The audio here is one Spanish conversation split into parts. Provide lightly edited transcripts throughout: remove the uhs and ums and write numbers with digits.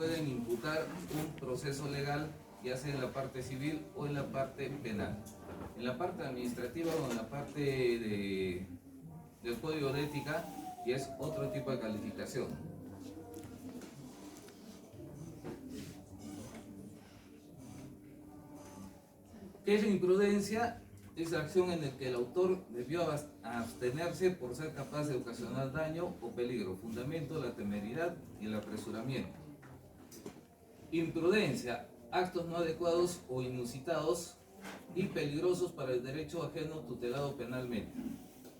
pueden imputar un proceso legal, ya sea en la parte civil o en la parte penal. En la parte administrativa o en la parte del código de ética, y es otro tipo de calificación. ¿Qué es la imprudencia? Es la acción en la que el autor debió abstenerse por ser capaz de ocasionar daño o peligro. Fundamento, la temeridad y el apresuramiento. Imprudencia, actos no adecuados o inusitados y peligrosos para el derecho ajeno tutelado penalmente.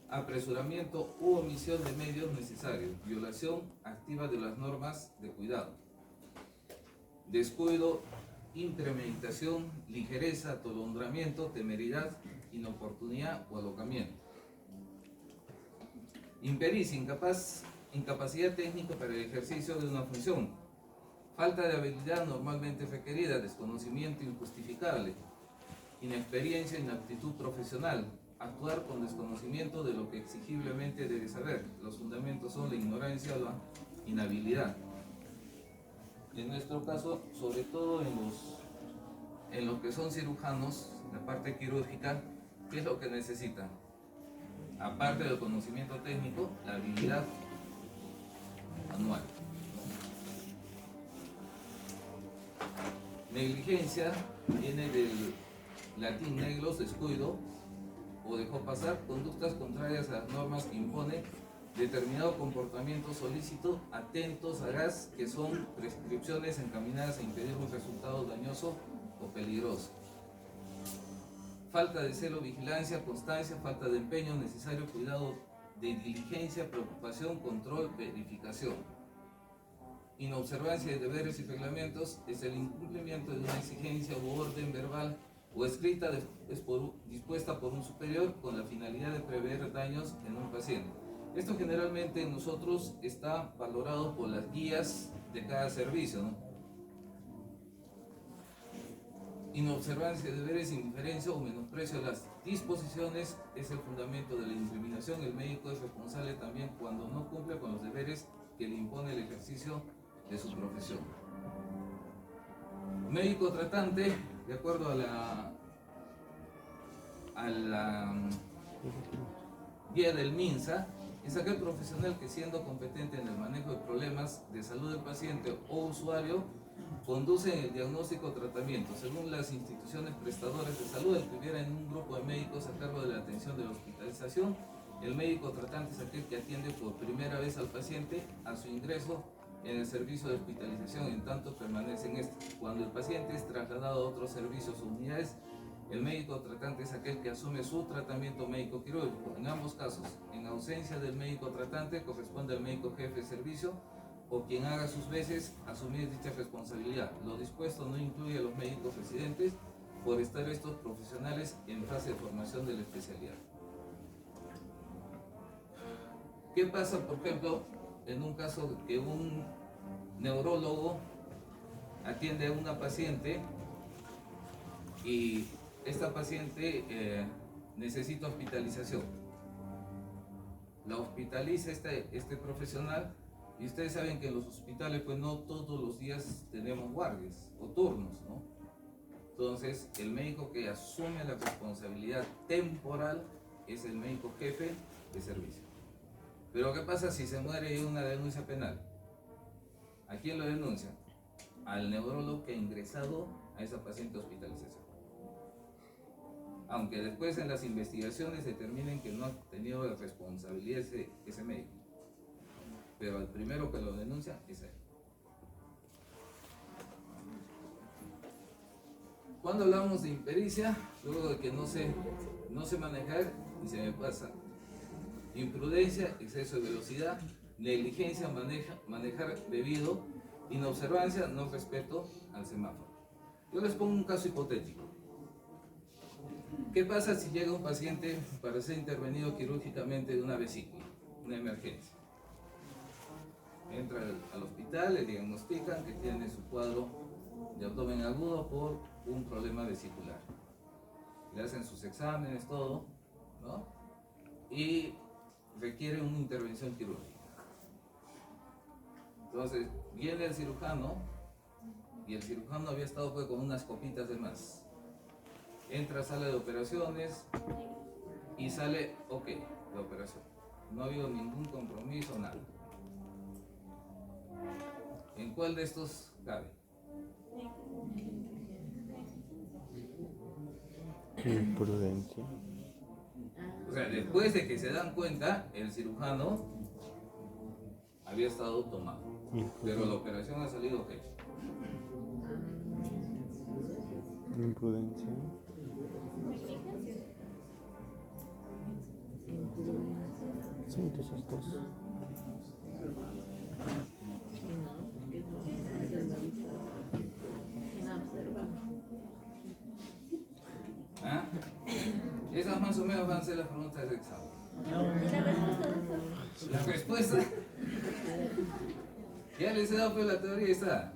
Apresuramiento u omisión de medios necesarios. Violación activa de las normas de cuidado. Descuido, impremeditación, ligereza, atolondramiento, temeridad, inoportunidad o alocamiento. Impericia, incapacidad técnica para el ejercicio de una función. Falta de habilidad normalmente requerida, desconocimiento injustificable. Inexperiencia, inaptitud profesional. Actuar con desconocimiento de lo que exigiblemente debe saber. Los fundamentos son la ignorancia o la inhabilidad. En nuestro caso, sobre todo en lo que son cirujanos, la parte quirúrgica, ¿qué es lo que necesitan? Aparte del conocimiento técnico, la habilidad manual. Negligencia viene del latín neglos, descuido, o dejó pasar conductas contrarias a las normas que impone determinado comportamiento solícito, atento, sagaz, que son prescripciones encaminadas a impedir un resultado dañoso o peligroso. Falta de celo, vigilancia, constancia, falta de empeño, necesario cuidado de diligencia, preocupación, control, verificación. Inobservancia de deberes y reglamentos es el incumplimiento de una exigencia u orden verbal o escrita dispuesta por un superior con la finalidad de prever daños en un paciente. Esto generalmente en nosotros está valorado por las guías de cada servicio, ¿no? Inobservancia de deberes, indiferencia o menosprecio de las disposiciones es el fundamento de la incriminación. El médico es responsable también cuando no cumple con los deberes que le impone el ejercicio de su profesión. Médico tratante, de acuerdo a la guía del MINSA, es aquel profesional que, siendo competente en el manejo de problemas de salud del paciente o usuario, conduce el diagnóstico o tratamiento. Según las instituciones prestadoras de salud, escribiera en un grupo de médicos a cargo de la atención de la hospitalización. El médico tratante es aquel que atiende por primera vez al paciente a su ingreso en el servicio de hospitalización, en tanto permanece en este. Cuando el paciente es trasladado a otros servicios o unidades, el médico tratante es aquel que asume su tratamiento médico quirúrgico. En ambos casos, en ausencia del médico tratante, corresponde al médico jefe de servicio o quien haga sus veces asumir dicha responsabilidad. Lo dispuesto no incluye a los médicos residentes por estar estos profesionales en fase de formación de la especialidad. ¿Qué pasa, por ejemplo, en un caso que un neurólogo atiende a una paciente y esta paciente necesita hospitalización? La hospitaliza este profesional, y ustedes saben que en los hospitales pues no todos los días tenemos guardias o turnos, ¿no? Entonces el médico que asume la responsabilidad temporal es el médico jefe de servicio. Pero ¿qué pasa si se muere en una denuncia penal? ¿A quién lo denuncia? Al neurólogo que ha ingresado a esa paciente a hospitalización. Aunque después en las investigaciones determinen que no ha tenido la responsabilidad ese médico. Pero el primero que lo denuncia es él. Cuando hablamos de impericia, luego de que no sé manejar y se me pasa. Imprudencia, exceso de velocidad. Negligencia, manejar bebido. Inobservancia, no respeto al semáforo. Yo les pongo un caso hipotético. ¿Qué pasa si llega un paciente para ser intervenido quirúrgicamente de una vesícula, una emergencia? Entra al hospital, le diagnostican que tiene su cuadro de abdomen agudo por un problema vesicular. Le hacen sus exámenes, todo, ¿no? Y requiere una intervención quirúrgica. Entonces, viene el cirujano y el cirujano había estado pues, con unas copitas de más. Entra a sala de operaciones y sale, ok, la operación. No ha habido ningún compromiso, nada. ¿En cuál de estos cabe? Imprudencia. O sea, después de que se dan cuenta, el cirujano había estado tomado, pero la operación ha salido ok. Imprudencia. Sí, de esos dos. ¿Ah? Esas más o menos van a ser las preguntas del examen. La respuesta, ya les he dado pues la teoría, está.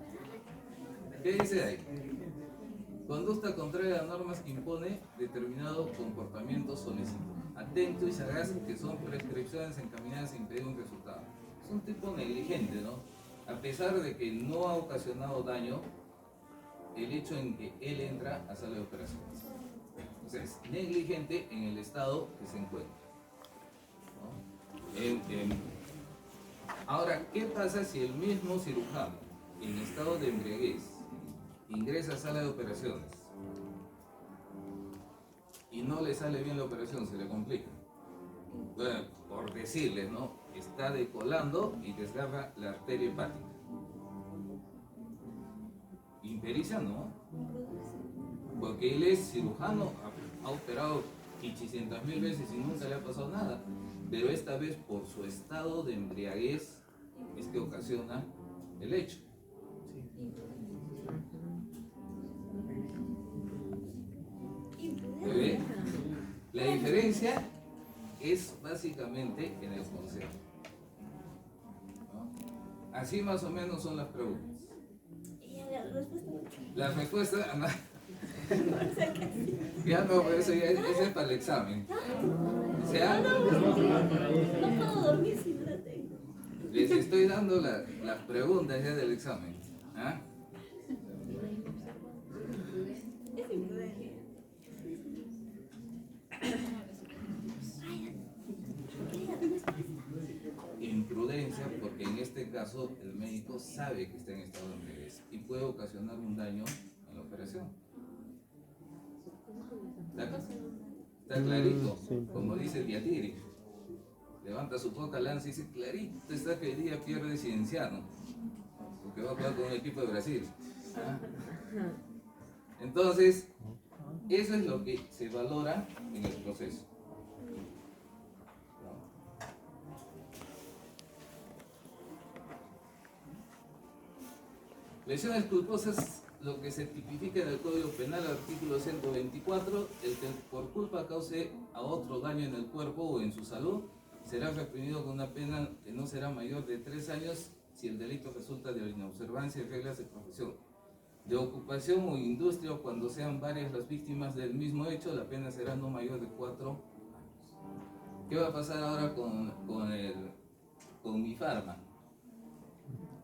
¿Qué dice ahí? Conducta contraria a normas que impone determinado comportamiento solícito. Atento y sagaz, que son prescripciones encaminadas a impedir un resultado. Es un tipo negligente, ¿no? A pesar de que no ha ocasionado daño, el hecho en que él entra a sala de operaciones. O sea, es negligente en el estado que se encuentra, ¿no? Ahora, ¿qué pasa si el mismo cirujano, en estado de embriaguez, ingresa a sala de operaciones y no le sale bien la operación, se le complica? Bueno, por decirles, ¿no? Está decolando y desgarra la arteria hepática. Impericia, ¿no? Porque él es cirujano, ha operado 800.000 veces y nunca le ha pasado nada. Pero esta vez, por su estado de embriaguez, es que ocasiona el hecho. ¿Ve? La diferencia es básicamente en el concepto, ¿no? Así más o menos son las preguntas. La respuesta, ya no, pero eso ya es para el examen. O sea, no puedo dormir si no la tengo. les estoy dando las preguntas ya del examen. ¿Ah? Es imprudente. Imprudencia, porque en este caso el médico sabe que está en estado de embriaguez y puede ocasionar un daño en la operación. ¿Está clarito? Sí. Como dice el Diatiri. Levanta su poca lanza y dice, clarito está que hoy día pierde Cienciano, porque va a jugar con un equipo de Brasil. ¿Ah? Entonces, eso es lo que se valora en el proceso. Lesiones culposas, lo que se tipifica en el Código Penal, artículo 124, el que por culpa cause a otro daño en el cuerpo o en su salud, será reprimido con una pena que no será mayor de 3 años si el delito resulta de inobservancia de reglas de profesión, de ocupación o industria, o cuando sean varias las víctimas del mismo hecho, la pena será no mayor de 4 años. ¿Qué va a pasar ahora con Mifarma?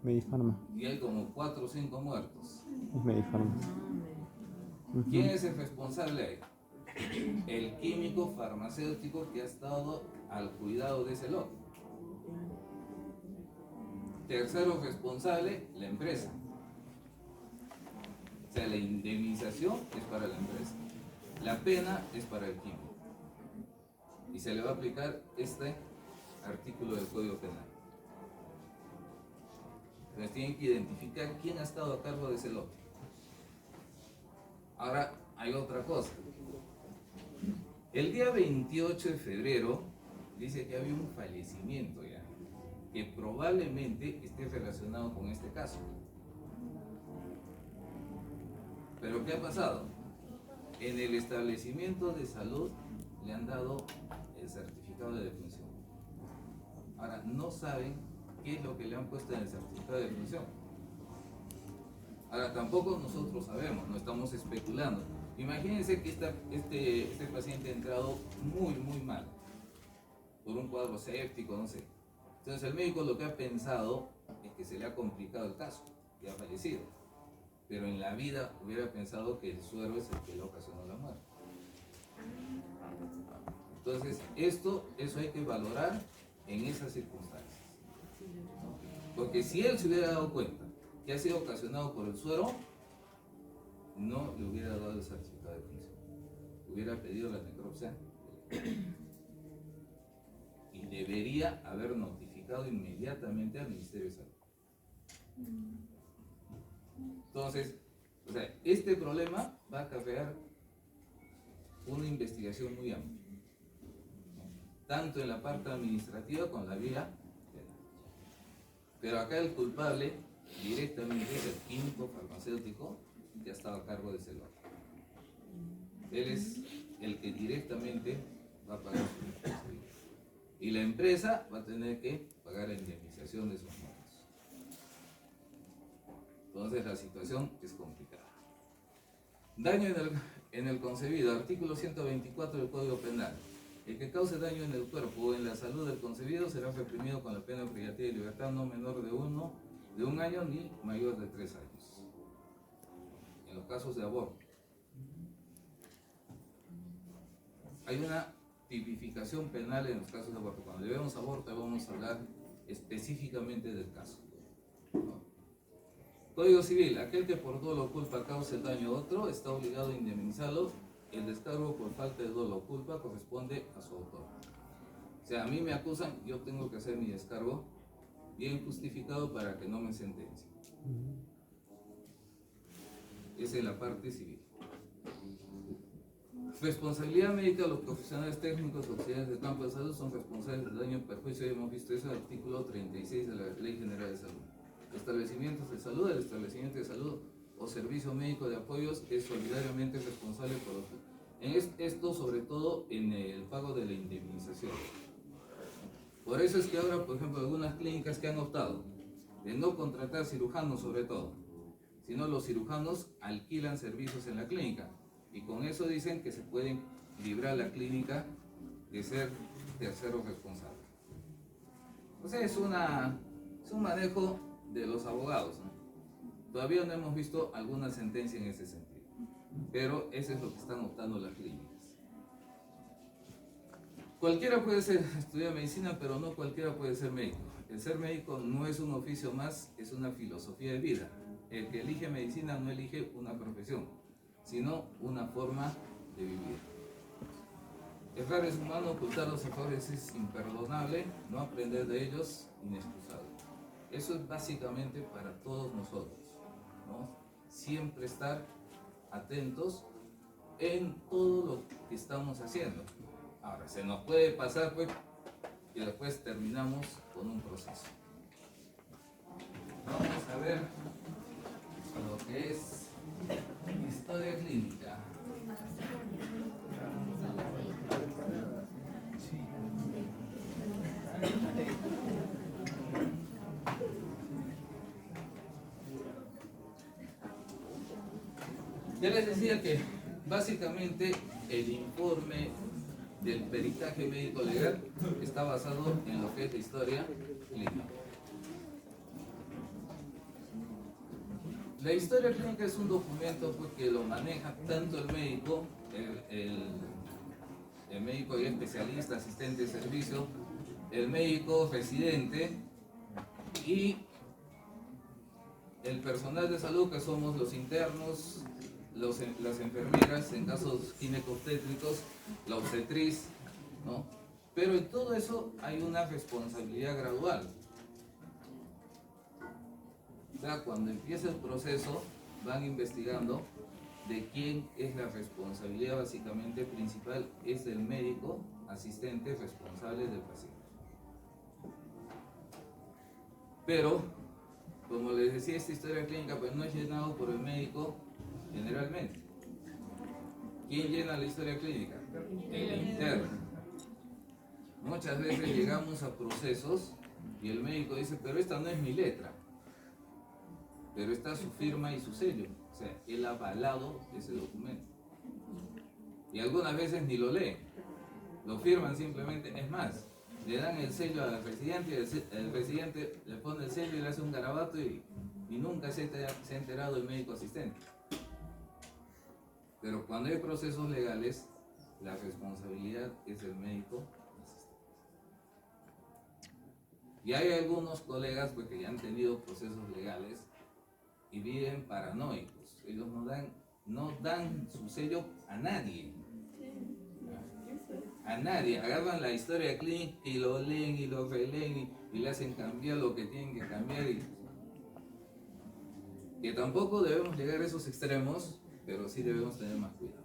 Medifarma. Y hay como 4 o 5 muertos. Es Medifarma. ¿Quién es el responsable ahí? El químico farmacéutico que ha estado al cuidado de ese lote. Tercero responsable, la empresa. O sea, la indemnización es para la empresa. La pena es para el químico. Y se le va a aplicar este artículo del Código Penal. Entonces tienen que identificar quién ha estado a cargo de ese lote. Ahora hay otra cosa. El día 28 de febrero dice que había un fallecimiento ya, que probablemente esté relacionado con este caso. Pero ¿qué ha pasado? En el establecimiento de salud le han dado el certificado de defunción. Ahora, no saben qué es lo que le han puesto en el certificado de defunción. Ahora, tampoco nosotros sabemos, no estamos especulando. Imagínense que este paciente ha entrado muy mal, por un cuadro séptico, no sé. Entonces el médico lo que ha pensado es que se le ha complicado el caso y ha fallecido. pero en la vida hubiera pensado que el suero es el que le ocasionó la muerte. Entonces, eso hay que valorar en esas circunstancias. Porque si él se hubiera dado cuenta que ha sido ocasionado por el suero, no le hubiera dado el certificado de función. Hubiera pedido la necropsia y debería haber notificado inmediatamente al Ministerio de Salud. Entonces, o sea, este problema va a acarrear una investigación muy amplia, tanto en la parte administrativa como en la vía penal. Pero acá el culpable directamente es el químico farmacéutico que ha estado a cargo de ese lote. Él es el que directamente va a pagar su responsabilidad. Y la empresa va a tener que pagar la indemnización de esos montos. Entonces la situación es complicada. Daño en el concebido, artículo 124 del Código Penal. El que cause daño en el cuerpo o en la salud del concebido será reprimido con la pena privativa de libertad no menor de un año ni mayor de 3 años. En los casos de aborto. Hay una tipificación penal en los casos de aborto. Cuando llevemos aborto vamos a hablar específicamente del caso. Código Civil, aquel que por dolo o culpa cause el daño a otro está obligado a indemnizarlo. El descargo por falta de dolo o culpa corresponde a su autor. O sea, a mí me acusan, yo tengo que hacer mi descargo bien justificado para que no me sentencien. Esa es la parte civil. Responsabilidad médica, los profesionales técnicos auxiliares del campo de salud son responsables del daño y perjuicio. Ya hemos visto eso en el artículo 36 de la Ley General de Salud. Establecimientos de salud, el establecimiento de salud o servicio médico de apoyos es solidariamente responsable por los... Esto sobre todo en el pago de la indemnización. Por eso es que ahora, por ejemplo, algunas clínicas que han optado de no contratar cirujanos sobre todo, sino los cirujanos alquilan servicios en la clínica y con eso dicen que se pueden librar la clínica de ser tercero responsable. O sea, es un manejo de los abogados, ¿no? Todavía no hemos visto alguna sentencia en ese sentido, pero eso es lo que están optando las clínicas. Cualquiera puede estudiar medicina, pero no cualquiera puede ser médico. El ser médico no es un oficio más, es una filosofía de vida. El que elige medicina no elige una profesión, sino una forma de vivir. Errar es humano, ocultar los errores es imperdonable, no aprender de ellos, inexcusable. Eso es básicamente para todos nosotros, ¿no? Siempre estar atentos en todo lo que estamos haciendo. Ahora, se nos puede pasar, pues, y después terminamos con un proceso. Vamos a ver lo que es historia clínica. Ya les decía que básicamente el informe del peritaje médico legal está basado en lo que es la historia clínica. La historia clínica es un documento que lo maneja tanto el médico, el médico y especialista, asistente de servicio, el médico residente y el personal de salud, que somos los internos, las enfermeras en casos ginecobstétricos, la obstetriz, ¿no? Pero en todo eso hay una responsabilidad gradual. O sea, cuando empieza el proceso van investigando de quién es la responsabilidad. Básicamente principal es del médico asistente responsable del paciente. Pero, como les decía, esta historia clínica pues no es llenado por el médico generalmente. ¿Quién llena la historia clínica? El interno. Muchas veces llegamos a procesos y el médico dice, pero esta no es mi letra, pero está su firma y su sello. O sea, él ha avalado ese documento. Y algunas veces ni lo lee, lo firman simplemente. Es más, le dan el sello al residente y el residente le pone el sello y le hace un garabato y y nunca se ha enterado el médico asistente. Pero cuando hay procesos legales, la responsabilidad es del médico asistente. Y hay algunos colegas pues, que ya han tenido procesos legales y viven paranoicos. Ellos no dan su sello a nadie. A nadie. Agarran la historia clínica y lo leen y lo releen y le hacen cambiar lo que tienen que cambiar. Que tampoco debemos llegar a esos extremos, pero sí debemos tener más cuidado.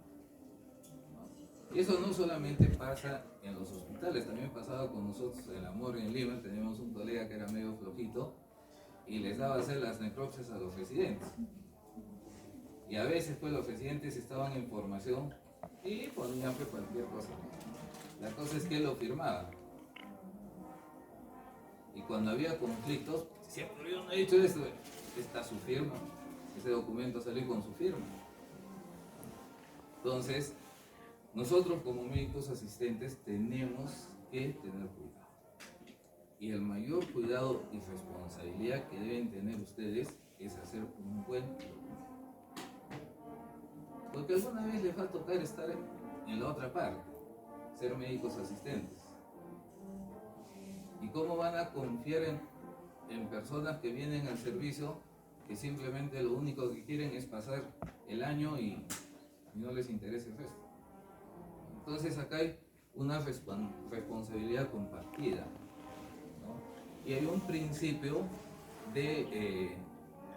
Y eso no solamente pasa en los hospitales, también pasaba con nosotros en Amor en Lima. Teníamos un colega que era medio flojito y les daba a hacer las necropsias a los residentes. Y a veces pues los residentes estaban en formación y ponían pues cualquier cosa. La cosa es que él lo firmaba. Y cuando había conflictos, decía, pero yo no he hecho esto. Está su firma. Ese documento salió con su firma. Entonces, nosotros como médicos asistentes tenemos que tener cuidado. Y el mayor cuidado y responsabilidad que deben tener ustedes es hacer un buen documento. Porque alguna vez les va a tocar estar en la otra parte, ser médicos asistentes. ¿Y cómo van a confiar en personas que vienen al servicio que simplemente lo único que quieren es pasar el año y no les interesa el resto? Entonces acá hay una responsabilidad compartida, ¿no? Y hay un principio de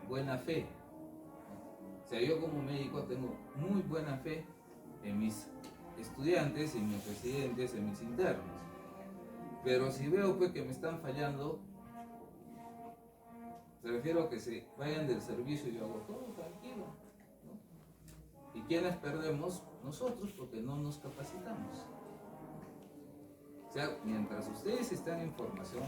buena fe. O sea, yo como médico tengo muy buena fe en mis estudiantes, en mis residentes, en mis internos. Pero si veo pues que me están fallando, prefiero que se vayan del servicio y yo hago todo tranquilo, ¿no? ¿Y quiénes perdemos? Nosotros, porque no nos capacitamos. O sea, mientras ustedes están en formación,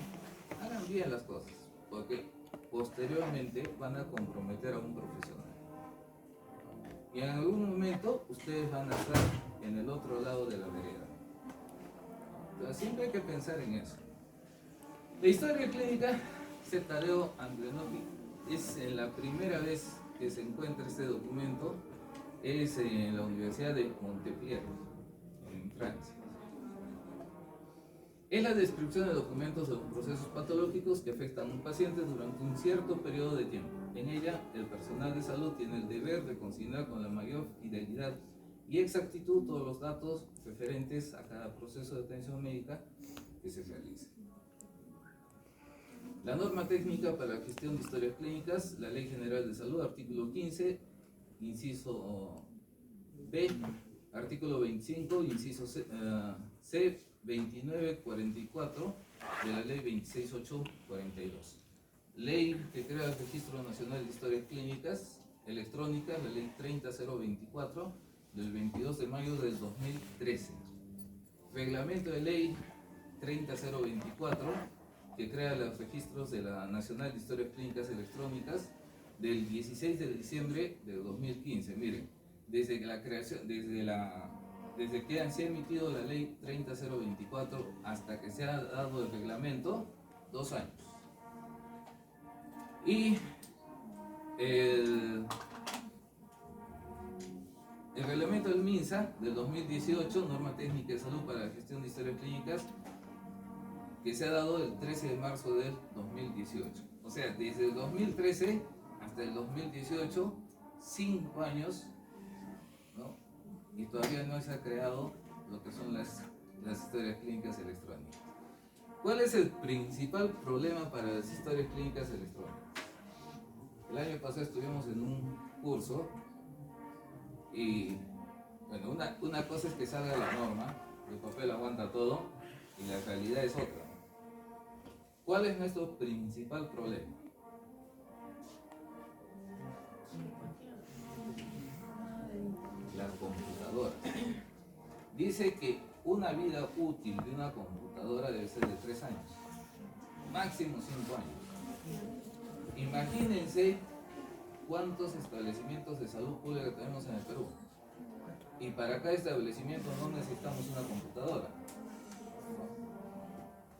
hagan bien las cosas, porque posteriormente van a comprometer a un profesional. Y en algún momento ustedes van a estar en el otro lado de la vereda. Entonces siempre hay que pensar en eso. La historia clínica, Tadeo Andrenotti, es la primera vez que se encuentra este documento, es en la Universidad de Montpellier, en Francia. Es la descripción de documentos de los procesos patológicos que afectan a un paciente durante un cierto periodo de tiempo. En ella, el personal de salud tiene el deber de consignar con la mayor fidelidad y exactitud todos los datos referentes a cada proceso de atención médica que se realice. La norma técnica para la gestión de historias clínicas, la Ley General de Salud, artículo 15, inciso B, artículo 25, inciso C, 2944 de la Ley 26842. Ley que crea el Registro Nacional de Historias Clínicas Electrónicas, la Ley 30024 del 22 de mayo del 2013. Reglamento de Ley 30024 que crea los registros de la Nacional de Historias Clínicas Electrónicas del 16 de diciembre del 2015. Miren, desde la creación, desde que se ha emitido la ley 30024 hasta que se ha dado el reglamento, 2 años. Y el reglamento del MINSA del 2018, norma técnica de salud para la gestión de historias clínicas, que se ha dado el 13 de marzo del 2018. O sea, desde el 2013 hasta el 2018, 5 años, ¿no? Y todavía no se ha creado lo que son las historias clínicas electrónicas. ¿Cuál es el principal problema para las historias clínicas electrónicas? El año pasado estuvimos en un curso y, bueno, una cosa es que salga la norma, el papel aguanta todo y la realidad es otra. ¿Cuál es nuestro principal problema? Las computadoras. Dice que una vida útil de una computadora debe ser de 3 años, máximo 5 años. Imagínense cuántos establecimientos de salud pública tenemos en el Perú. Y para cada establecimiento no necesitamos una computadora.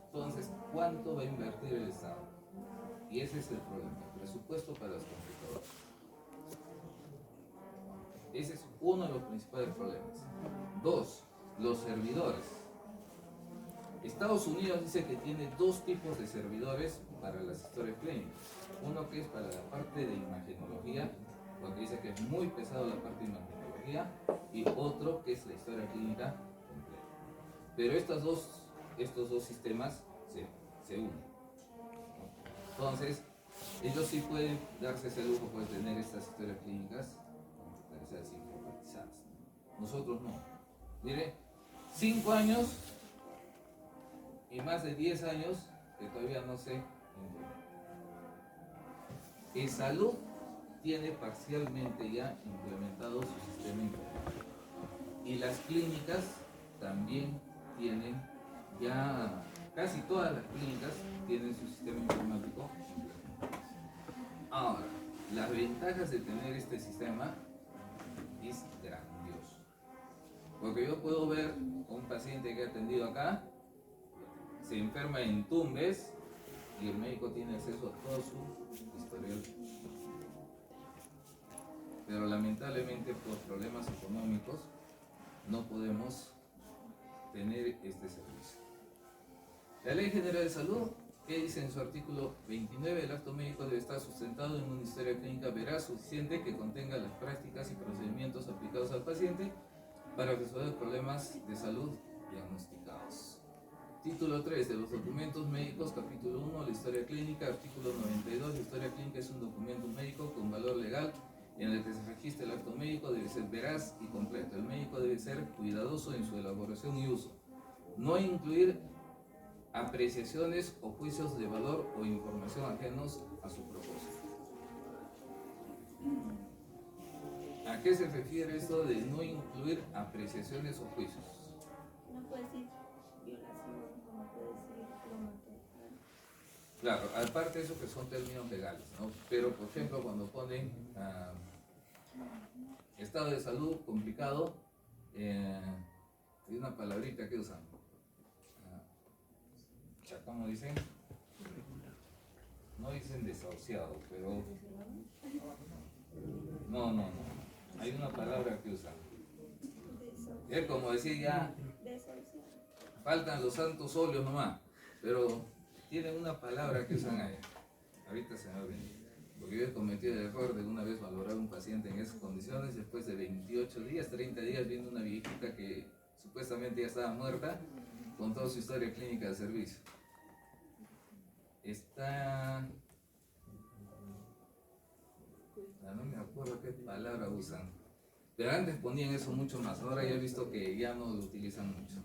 Entonces, ¿cuánto va a invertir el Estado? Y ese es el problema, el presupuesto para las computadoras. Ese es uno de los principales problemas. Dos, los servidores. Estados Unidos dice que tiene dos tipos de servidores para las historias clínicas. Uno que es para la parte de imagenología, porque dice que es muy pesado la parte de imagenología, y otro que es la historia clínica completa. Pero estos dos sistemas se unen. Entonces, ellos sí pueden darse ese lujo de tener estas historias clínicas computarizadas, informatizadas. Nosotros no. Mire, 5 años y más de 10 años que todavía no se implementa. En salud tiene parcialmente ya implementado su sistema informático. Y las clínicas también tienen ya, casi todas las clínicas tienen su sistema informático implementado. Ahora, las ventajas de tener este sistema es grandioso. Porque yo puedo ver a un paciente que he atendido acá, se enferma en Tumbes y el médico tiene acceso a todo su historial. Pero lamentablemente por problemas económicos no podemos tener este servicio. La Ley General de Salud, que dice en su artículo 29, el acto médico debe estar sustentado en una historia clínica veraz suficiente que contenga las prácticas y procedimientos aplicados al paciente para resolver problemas de salud diagnosticados. Título 3 de los documentos médicos, capítulo 1, la historia clínica, artículo 92, la historia clínica es un documento médico con valor legal en el que se registra el acto médico, debe ser veraz y completo. El médico debe ser cuidadoso en su elaboración y uso. No incluir apreciaciones o juicios de valor o información ajenos a su propósito. ¿A qué se refiere esto de no incluir apreciaciones o juicios? No puede decir violación, no puede decir material. Claro, aparte de eso que son términos legales, ¿no? Pero por ejemplo cuando ponen estado de salud complicado, hay una palabrita que usan, ¿cómo dicen? No dicen desahuciado, pero no, hay una palabra que usan. Es como decir ya, faltan los santos óleos nomás, pero tienen una palabra que usan ahí. Ahorita se me olvidó. Porque yo he cometido el error de una vez valorar a un paciente en esas condiciones después de 28 días, 30 días viendo una viejita que supuestamente ya estaba muerta con toda su historia clínica de servicio. No me acuerdo qué palabra usan, pero antes ponían eso mucho más, ahora ya he visto que ya no lo utilizan mucho.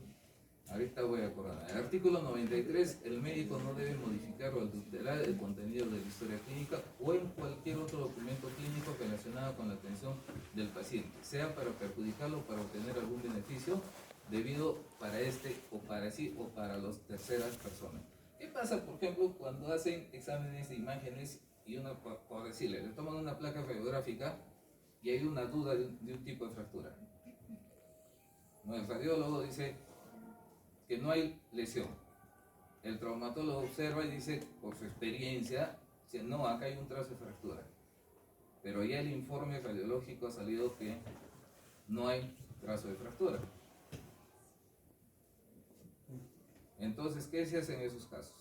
Ahorita voy a acordar. El artículo 93, el médico no debe modificar o adulterar el contenido de la historia clínica o en cualquier otro documento clínico relacionado con la atención del paciente, sea para perjudicarlo o para obtener algún beneficio debido para este o para sí o para las terceras personas. ¿Qué pasa, por ejemplo, cuando hacen exámenes de imágenes y uno, por decirle, le toman una placa radiográfica y hay una duda de un tipo de fractura? No, el radiólogo dice que no hay lesión. El traumatólogo observa y dice, por su experiencia, dice, no, acá hay un trazo de fractura. Pero ya el informe radiológico ha salido que no hay trazo de fractura. Entonces, ¿qué se hace en esos casos?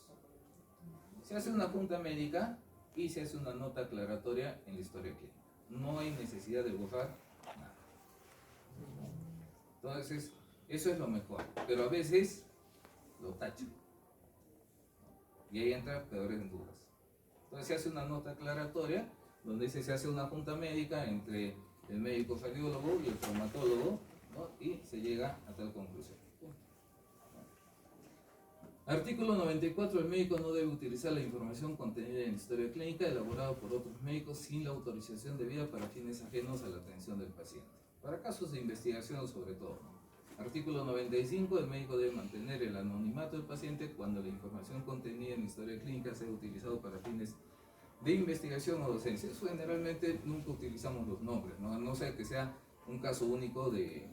Se hace una junta médica y se hace una nota aclaratoria en la historia clínica. No hay necesidad de borrar nada. Entonces, eso es lo mejor. Pero a veces lo tachan. Y ahí entra peores dudas. Entonces se hace una nota aclaratoria donde se hace una junta médica entre el médico cardiólogo y el traumatólogo, ¿no? Y se llega a tal conclusión. Artículo 94. El médico no debe utilizar la información contenida en la historia clínica elaborada por otros médicos sin la autorización debida para fines ajenos a la atención del paciente. Para casos de investigación sobre todo. Artículo 95. El médico debe mantener el anonimato del paciente cuando la información contenida en la historia clínica sea utilizado para fines de investigación o docencia. Eso generalmente nunca utilizamos los nombres, ¿no? A no ser que sea un caso único de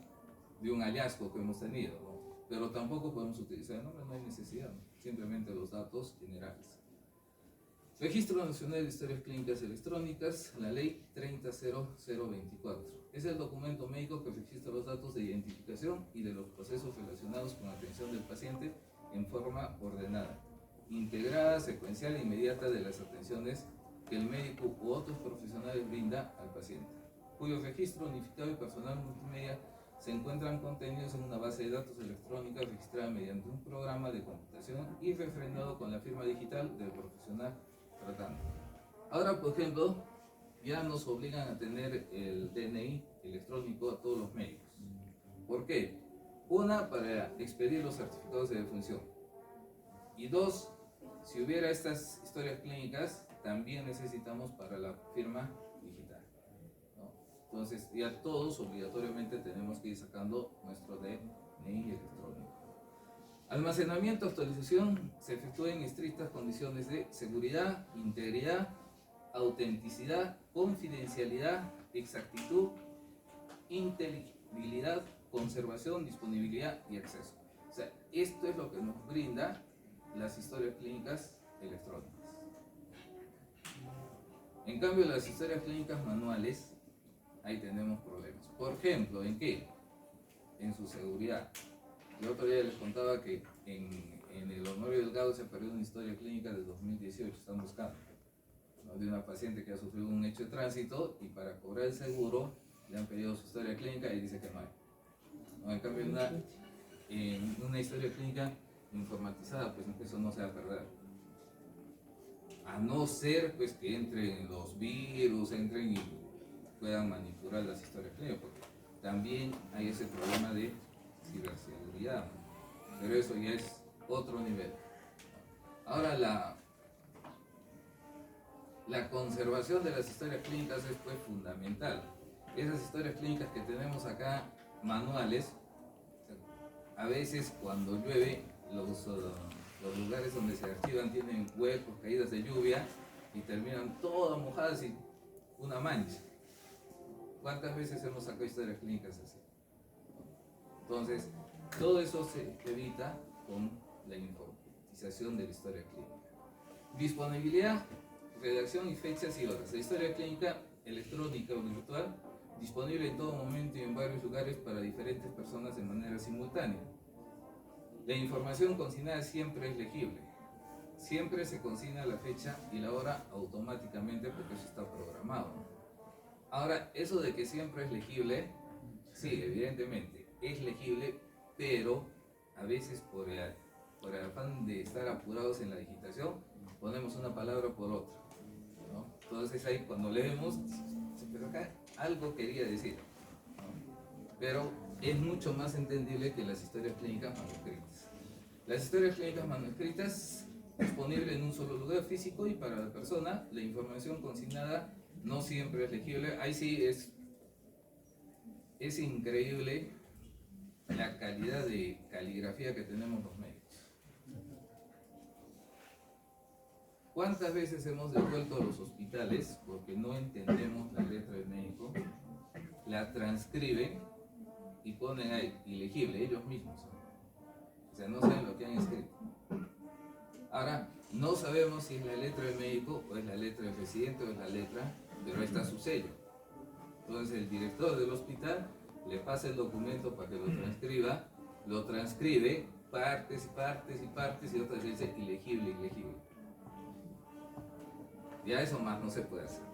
un hallazgo que hemos tenido, ¿no? Pero tampoco podemos utilizar el nombre, no hay necesidad, ¿no? Simplemente los datos generales. Registro Nacional de Historias Clínicas Electrónicas, la Ley 30.0024. Es el documento médico que registra los datos de identificación y de los procesos relacionados con la atención del paciente en forma ordenada, integrada, secuencial e inmediata de las atenciones que el médico u otros profesionales brinda al paciente, cuyo registro unificado y personal multimedia se encuentran contenidos en una base de datos electrónica registrada mediante un programa de computación y refrendado con la firma digital del profesional tratando. Ahora, por ejemplo, ya nos obligan a tener el DNI electrónico a todos los médicos. ¿Por qué? Una, para expedir los certificados de defunción. Y dos, si hubiera estas historias clínicas, también necesitamos para la firma digital, ¿no? Entonces, ya todos obligatoriamente tenemos que ir sacando nuestro DNI electrónico. Almacenamiento, actualización se efectúa en estrictas condiciones de seguridad, integridad, autenticidad, confidencialidad, exactitud, inteligibilidad, conservación, disponibilidad y acceso. O sea, esto es lo que nos brinda las historias clínicas electrónicas. En cambio, las historias clínicas manuales, ahí tenemos problemas. Por ejemplo, ¿en qué? En su seguridad. El otro día les contaba que en el Honorio Delgado se perdió una historia clínica de 2018, están buscando, ¿no? De una paciente que ha sufrido un hecho de tránsito y para cobrar el seguro le han pedido su historia clínica y dice que no hay. ¿No? En cambio, en una historia clínica informatizada, pues eso no se va a perder. A no ser pues que entren los virus, entren y puedan manipular las historias clínicas, porque también hay ese problema de ciberseguridad, pero eso ya es otro nivel. Ahora la conservación de las historias clínicas es pues fundamental. Esas historias clínicas que tenemos acá, manuales, a veces cuando llueve los lugares donde se archivan tienen huecos, caídas de lluvia y terminan todas mojadas y una mancha. ¿Cuántas veces hemos sacado historias clínicas así? Entonces, todo eso se evita con la informatización de la historia clínica. Disponibilidad, redacción y fechas y horas. La historia clínica electrónica o virtual, disponible en todo momento y en varios lugares para diferentes personas de manera simultánea. La información consignada siempre es legible. Siempre se consigna la fecha y la hora automáticamente porque eso está programado. Ahora, eso de que siempre es legible, sí, evidentemente es legible, pero a veces por el afán de estar apurados en la digitación, ponemos una palabra por otra, ¿no? Entonces ahí cuando leemos, pero acá algo quería decir, ¿no? Pero es mucho más entendible que las historias clínicas manuscritas. Las historias clínicas manuscritas, disponible en un solo lugar físico y para la persona, la información consignada no siempre es legible. Ahí sí es increíble la calidad de caligrafía que tenemos los médicos. ¿Cuántas veces hemos devuelto a los hospitales porque no entendemos la letra del médico? La transcriben y ponen ahí, ilegible, ellos mismos. O sea, no saben lo que han escrito. Ahora, no sabemos si es la letra del médico o es la letra del residente o es la letra, pero ahí está su sello. Entonces el director del hospital le pasa el documento para que lo transcriba, lo transcribe, partes y partes y partes y otras dice ilegible, ilegible. Ya eso más no se puede hacer.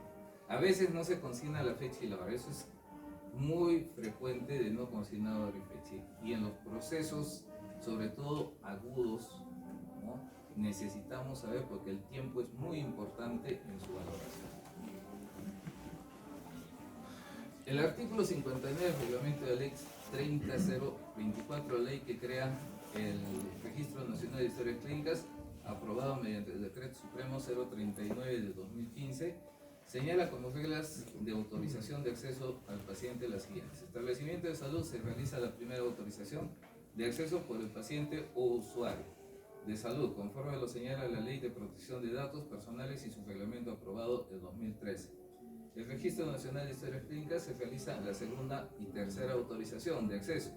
A veces no se consigna la fecha y la hora, eso es muy frecuente de no consignar hora y fecha. Y en los procesos, sobre todo agudos, ¿no? Necesitamos saber porque el tiempo es muy importante en su valoración. El artículo 59 del reglamento de la ley 30.024, ley que crea el Registro Nacional de Historias Clínicas, aprobado mediante el Decreto Supremo 039 de 2015, señala como reglas de autorización de acceso al paciente las siguientes. Establecimiento de salud se realiza la primera autorización de acceso por el paciente o usuario de salud, conforme lo señala la Ley de Protección de Datos Personales y su reglamento aprobado en 2013. El Registro Nacional de Historias Clínicas se realiza la segunda y tercera autorización de acceso.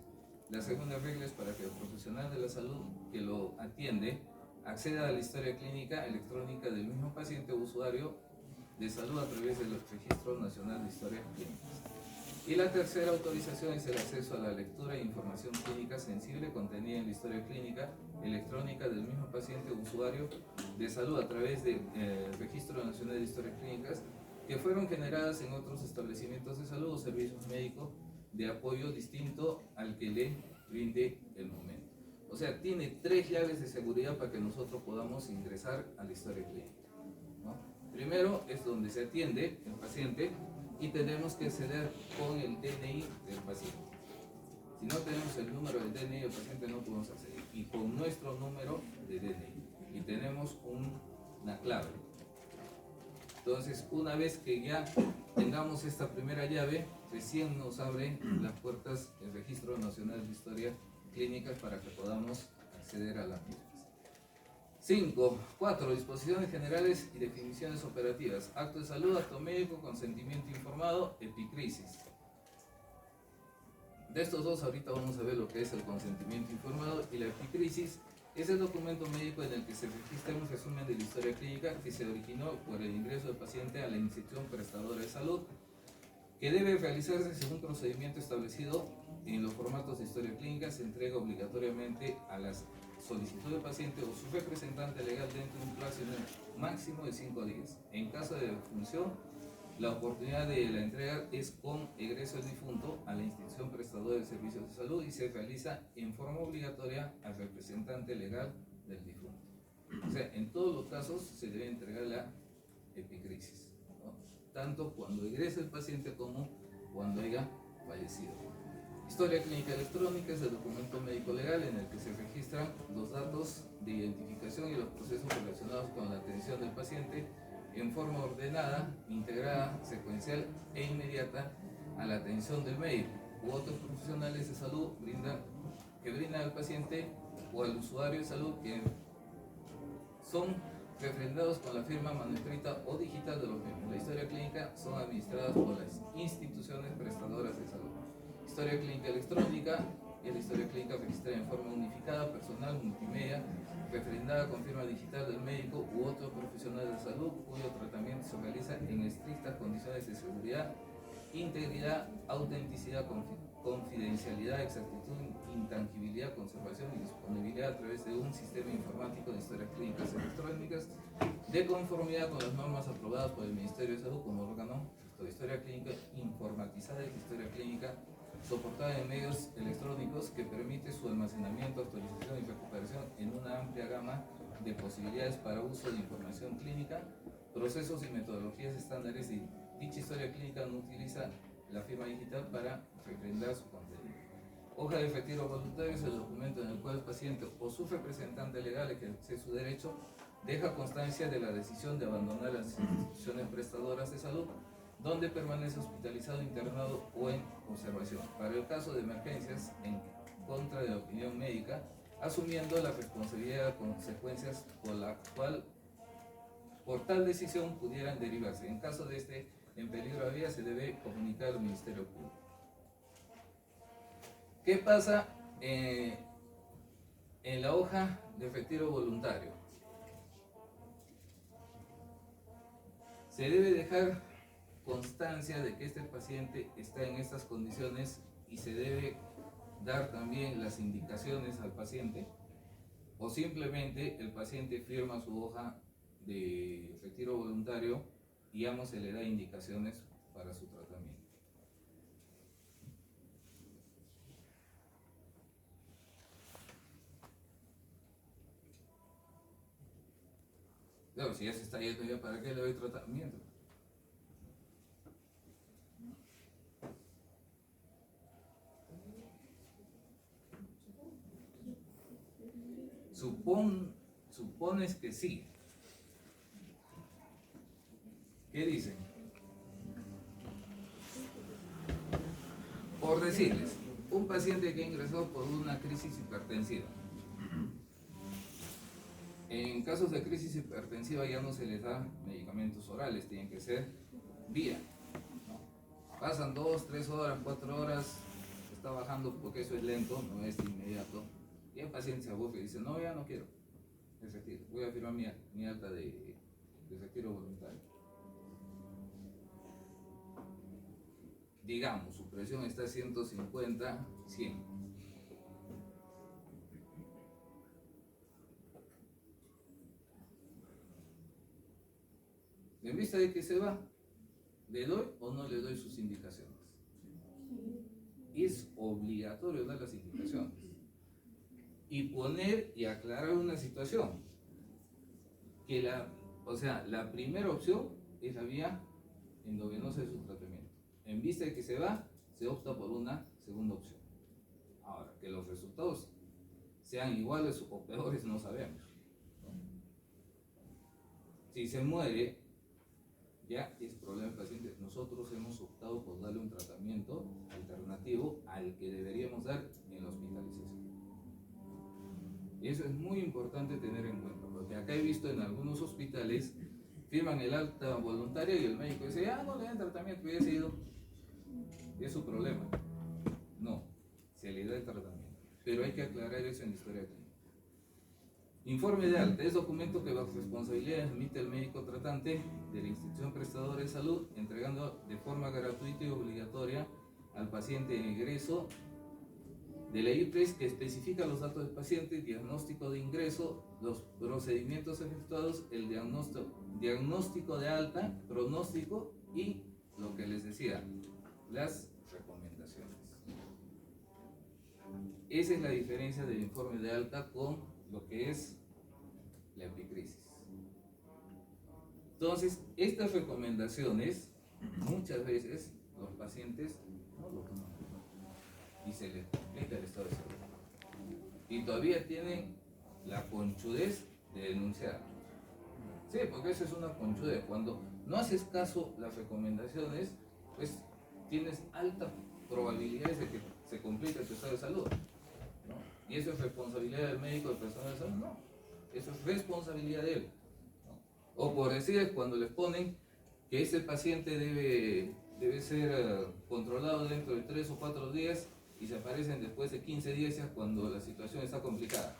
La segunda regla es para que el profesional de la salud que lo atiende acceda a la historia clínica electrónica del mismo paciente o usuario de salud a través del Registro Nacional de Historias Clínicas. Y la tercera autorización es el acceso a la lectura e información clínica sensible contenida en la historia clínica electrónica del mismo paciente o usuario de salud a través del Registro Nacional de Historias Clínicas que fueron generadas en otros establecimientos de salud o servicios médicos de apoyo distinto al que le brinde el momento. O sea, tiene 3 llaves de seguridad para que nosotros podamos ingresar a la historia clínica, ¿no? Primero es donde se atiende el paciente y tenemos que acceder con el DNI del paciente. Si no tenemos el número del DNI del paciente no podemos acceder. Y con nuestro número de DNI. Y tenemos una clave. Entonces, una vez que ya tengamos esta primera llave, recién nos abre las puertas el Registro Nacional de Historia Clínica para que podamos acceder a las mismas. 4. Disposiciones generales y definiciones operativas. Acto de salud, acto médico, consentimiento informado, epicrisis. De estos dos ahorita vamos a ver lo que es el consentimiento informado y la epicrisis. Es el documento médico en el que se registra un resumen de la historia clínica que se originó por el ingreso del paciente a la institución prestadora de salud, que debe realizarse según procedimiento establecido en los formatos de historia clínica. Se entrega obligatoriamente a las solicitud del paciente o su representante legal dentro de un plazo máximo de 5 días. En caso de defunción, la oportunidad de la entrega es con egreso del difunto a la institución prestadora de servicios de salud y se realiza en forma obligatoria al representante legal del difunto. O sea, en todos los casos se debe entregar la epicrisis, ¿no? Tanto cuando egrese el paciente como cuando haya fallecido. Historia clínica electrónica es el documento médico legal en el que se registran los datos de identificación y los procesos relacionados con la atención del paciente en forma ordenada, integrada, secuencial e inmediata a la atención del médico u otros profesionales de salud que brindan al paciente o al usuario de salud, que son refrendados con la firma manuscrita o digital de los mismos. La historia clínica son administradas por las instituciones prestadoras de salud. Historia clínica electrónica es la historia clínica registrada en forma unificada, personal, multimedia, refrendada con firma digital del médico u otro profesional de salud, cuyo tratamiento se realiza en estrictas condiciones de seguridad, integridad, autenticidad, confidencialidad, exactitud, intangibilidad, conservación y disponibilidad a través de un sistema informático de historias clínicas electrónicas de conformidad con las normas aprobadas por el Ministerio de Salud como órgano de historia clínica informatizada y historia clínica soportada en medios electrónicos que permite su almacenamiento, actualización y recuperación en una amplia gama de posibilidades para uso de información clínica, procesos y metodologías estándares. Y dicha historia clínica no utiliza la firma digital para refrendar su contenido. Hoja de retiro voluntario es el documento en el cual el paciente o su representante legal ejerce su derecho deja constancia de la decisión de abandonar las instituciones prestadoras de salud donde permanece hospitalizado, internado o en observación, para el caso de emergencias en contra de la opinión médica, asumiendo la responsabilidad de consecuencias por la cual por tal decisión pudieran derivarse. En caso de en peligro de vida, se debe comunicar al Ministerio Público. ¿Qué pasa en la hoja de retiro voluntario? Se debe dejar constancia de que este paciente está en estas condiciones y se debe dar también las indicaciones al paciente, o simplemente el paciente firma su hoja de retiro voluntario y ya no se le da indicaciones para su tratamiento. Claro, si ya se está yendo, ya para qué le doy tratamiento. Supones que sí. ¿Qué dicen? Por decirles, un paciente que ingresó por una crisis hipertensiva. En casos de crisis hipertensiva ya no se les da medicamentos orales, tienen que ser vía, ¿no? Pasan 2, 3 horas, 4 horas, está bajando porque eso es lento, no es inmediato. Y el paciente se aburre y dice, no, ya no quiero. de retiro. Voy a firmar mi acta de retiro voluntario. Digamos, su presión está 150, 100. En vista de que se va, ¿le doy o no le doy sus indicaciones? Es obligatorio dar las indicaciones y poner y aclarar una situación que la primera opción es la vía endovenosa de su tratamiento. En vista de que se va, se opta por una segunda opción. Ahora, que los resultados sean iguales o peores no sabemos, ¿no? Si se muere, ya es problema del paciente. Nosotros hemos optado por darle un tratamiento alternativo al que deberíamos dar en la hospitalización. Y eso es muy importante tener en cuenta, porque acá he visto en algunos hospitales firman el alta voluntaria y el médico dice, no le den tratamiento, hubiese ido. Es su problema. No, se le da el tratamiento. Pero hay que aclarar eso en la historia clínica. Informe de alta es documento que bajo responsabilidad emite el médico tratante de la institución prestadora de salud, entregando de forma gratuita y obligatoria al paciente en ingreso de la IPRES, que especifica los datos del paciente, diagnóstico de ingreso, los procedimientos efectuados, el diagnóstico de alta, pronóstico y lo que les decía, las recomendaciones. Esa es la diferencia del informe de alta con lo que es la epicrisis. Entonces, estas recomendaciones, muchas veces los pacientes no lo toman y se les complica el estado de salud. Y todavía tienen la conchudez de denunciar. Sí, porque eso es una conchudez. Cuando no haces caso las recomendaciones, pues tienes altas probabilidades de que se complique tu estado de salud, ¿no? Y eso es responsabilidad del médico, del personal de salud, no. Eso es responsabilidad de él, ¿no? O por decir, cuando les ponen que ese paciente debe ser controlado dentro de 3 o 4 días y se aparecen después de 15 días cuando la situación está complicada.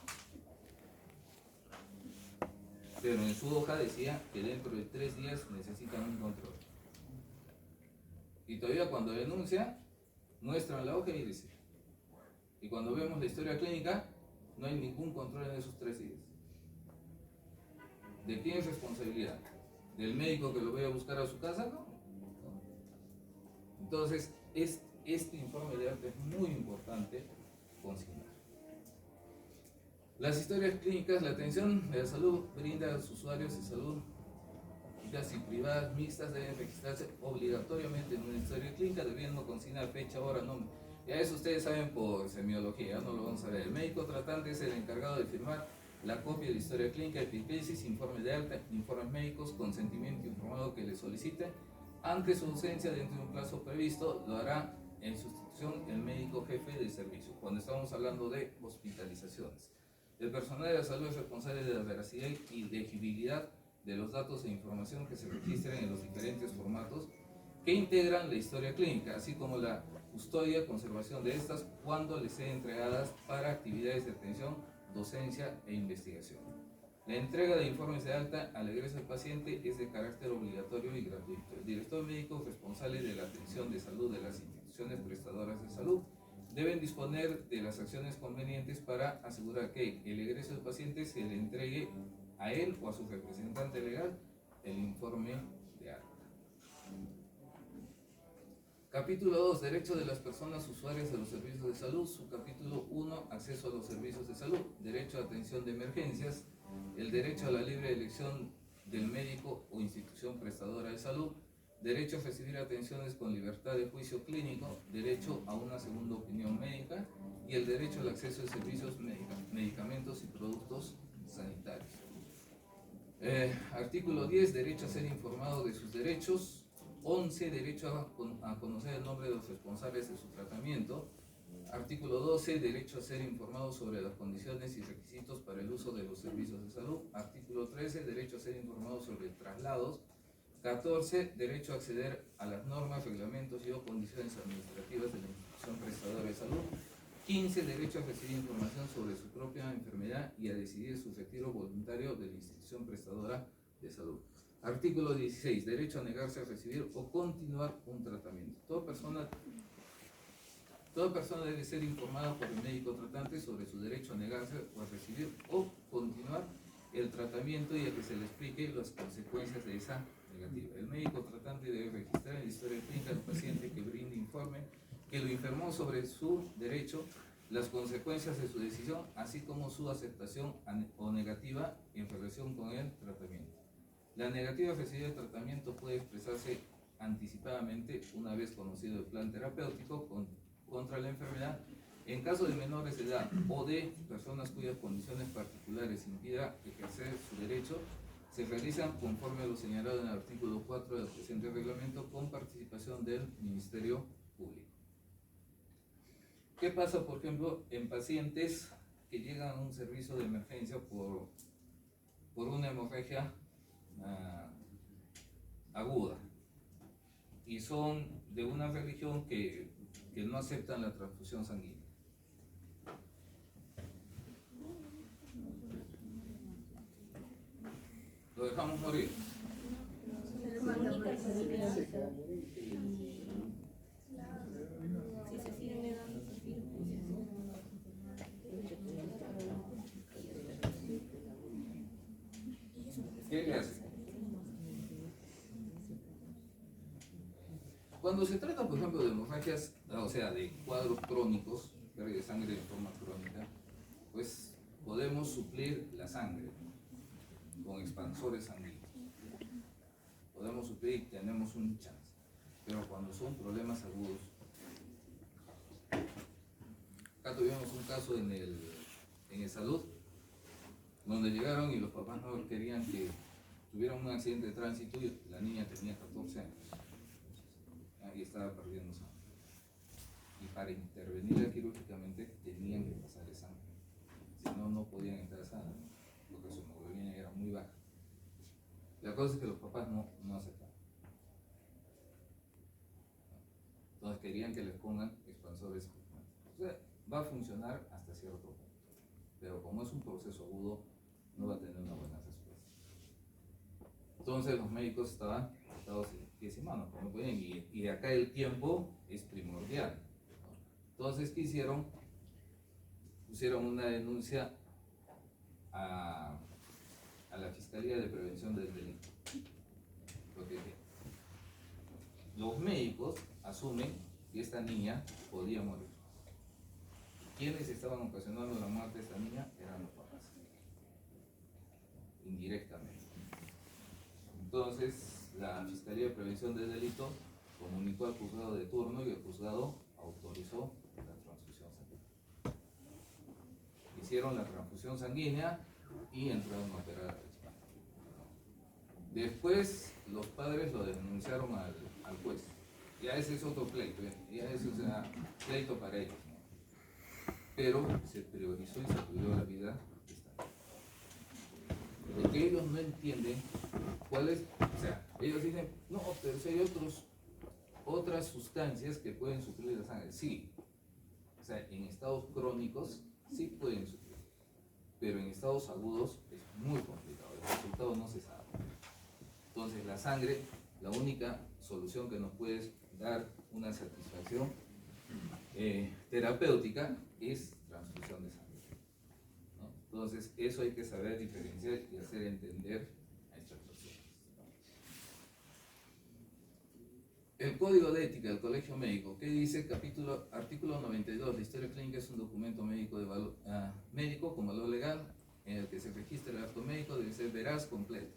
Pero en su hoja decía que dentro de 3 días necesitan un control. Y todavía cuando denuncia, muestran la hoja y dice. Y cuando vemos la historia clínica, no hay ningún control en esos 3 días. ¿De quién es responsabilidad? ¿Del médico que lo vaya a buscar a su casa? No. Entonces, este informe de alta es muy importante consignar. Las historias clínicas, la atención de la salud brinda a los usuarios de salud públicas y privadas mixtas deben registrarse obligatoriamente en una historia clínica, debiendo consignar fecha, hora, nombre. Ya eso ustedes saben por semiología, no lo vamos a ver. El médico tratante es el encargado de firmar la copia de la historia clínica, epicrisis, informe de alta, informes médicos, consentimiento informado que le solicite. Ante su ausencia dentro de un plazo previsto, lo hará en sustitución el médico jefe de servicio, cuando estamos hablando de hospitalizaciones. El personal de la salud es responsable de la veracidad y legibilidad de los datos e información que se registren en los diferentes formatos que integran la historia clínica, así como la custodia y conservación de estas cuando les sean entregadas para actividades de atención, docencia e investigación. La entrega de informes de alta al egreso del paciente es de carácter obligatorio y gratuito. El director médico responsable de la atención de salud de las instituciones prestadoras de salud deben disponer de las acciones convenientes para asegurar que el egreso del paciente se le entregue a él o a su representante legal el informe de alta. Capítulo 2. Derecho de las personas usuarias de los servicios de salud. Subcapítulo 1. Acceso a los servicios de salud. Derecho a atención de emergencias. El derecho a la libre elección del médico o institución prestadora de salud. Derecho a recibir atenciones con libertad de juicio clínico. Derecho a una segunda opinión médica. Y el derecho al acceso a servicios, medicamentos y productos sanitarios. Artículo 10. Derecho a ser informado de sus derechos. 11. Derecho a conocer el nombre de los responsables de su tratamiento. Artículo 12. Derecho a ser informado sobre las condiciones y requisitos para el uso de los servicios de salud. Artículo 13. Derecho a ser informado sobre traslados. 14. Derecho a acceder a las normas, reglamentos y o condiciones administrativas de la institución prestadora de salud. 15, derecho a recibir información sobre su propia enfermedad y a decidir su retiro voluntario de la institución prestadora de salud. Artículo 16, derecho a negarse a recibir o continuar un tratamiento. Toda persona debe ser informada por el médico tratante sobre su derecho a negarse o a recibir o continuar el tratamiento y a que se le explique las consecuencias de esa negativa. El médico tratante debe registrar en la historia clínica del paciente que brinde informe que lo informó sobre su derecho, las consecuencias de su decisión, así como su aceptación o negativa en relación con el tratamiento. La negativa a recibir el tratamiento puede expresarse anticipadamente una vez conocido el plan terapéutico contra la enfermedad. En caso de menores de edad o de personas cuyas condiciones particulares impida ejercer su derecho, se realizan conforme a lo señalado en el artículo 4 del presente reglamento con participación del Ministerio Público. ¿Qué pasa, por ejemplo, en pacientes que llegan a un servicio de emergencia por una hemorragia aguda y son de una religión que no aceptan la transfusión sanguínea? ¿Lo dejamos morir? Si se siguen negando sus virus. ¿Qué le hace? Cuando se trata, por ejemplo, de hemorragias, o sea, de cuadros crónicos, pérdida de sangre de forma crónica, pues podemos suplir la sangre con expansores sanguíneos. Podemos suplir y tenemos un chance. Pero cuando son problemas agudos, acá tuvimos un caso en el salud, donde llegaron y los papás no querían que tuvieran un accidente de tránsito y la niña tenía 14 años y estaba perdiendo sangre. Y para intervenirla quirúrgicamente tenían que pasar de sangre, si no, no podían entrar sana, porque su hemoglobina era muy baja. La cosa es que los papás no aceptaban. Entonces querían que les pongan expansores. O sea, va a funcionar hasta cierto punto, pero como es un proceso agudo, no va a tener una buena respuesta. Entonces los médicos estaban atados en pies y manos, como pueden, y acá el tiempo es primordial, ¿no? Entonces, ¿qué hicieron? Pusieron una denuncia a la Fiscalía de Prevención del Delito. Porque los médicos asumen que esta niña podía morir. ¿Quiénes estaban ocasionando la muerte de esta niña? Eran los papás, indirectamente. Entonces, la Fiscalía de Prevención del Delito comunicó al juzgado de turno y el juzgado autorizó la transfusión sanguínea. Hicieron la transfusión sanguínea y entraron a operar al hispano. Después, los padres lo denunciaron al juez. Ya ese es otro pleito, ya ese es un pleito para ellos, ¿no? Pero se priorizó y se cuidó la vida de esta niña. Porque ellos no entienden cuál es, o sea, ellos dicen, no, pero si hay otras sustancias que pueden suplir la sangre. Sí, o sea, en estados crónicos sí pueden suplir, pero en estados agudos es muy complicado, el resultado no se sabe. Entonces la sangre, la única solución que nos puede dar una satisfacción terapéutica es transfusión de sangre, ¿no? Entonces eso hay que saber diferenciar y hacer entender a estas personas. El Código de Ética del Colegio Médico, ¿qué dice? Artículo 92, la historia clínica es un documento médico, médico con valor legal en el que se registra el acto médico, debe ser veraz, completo.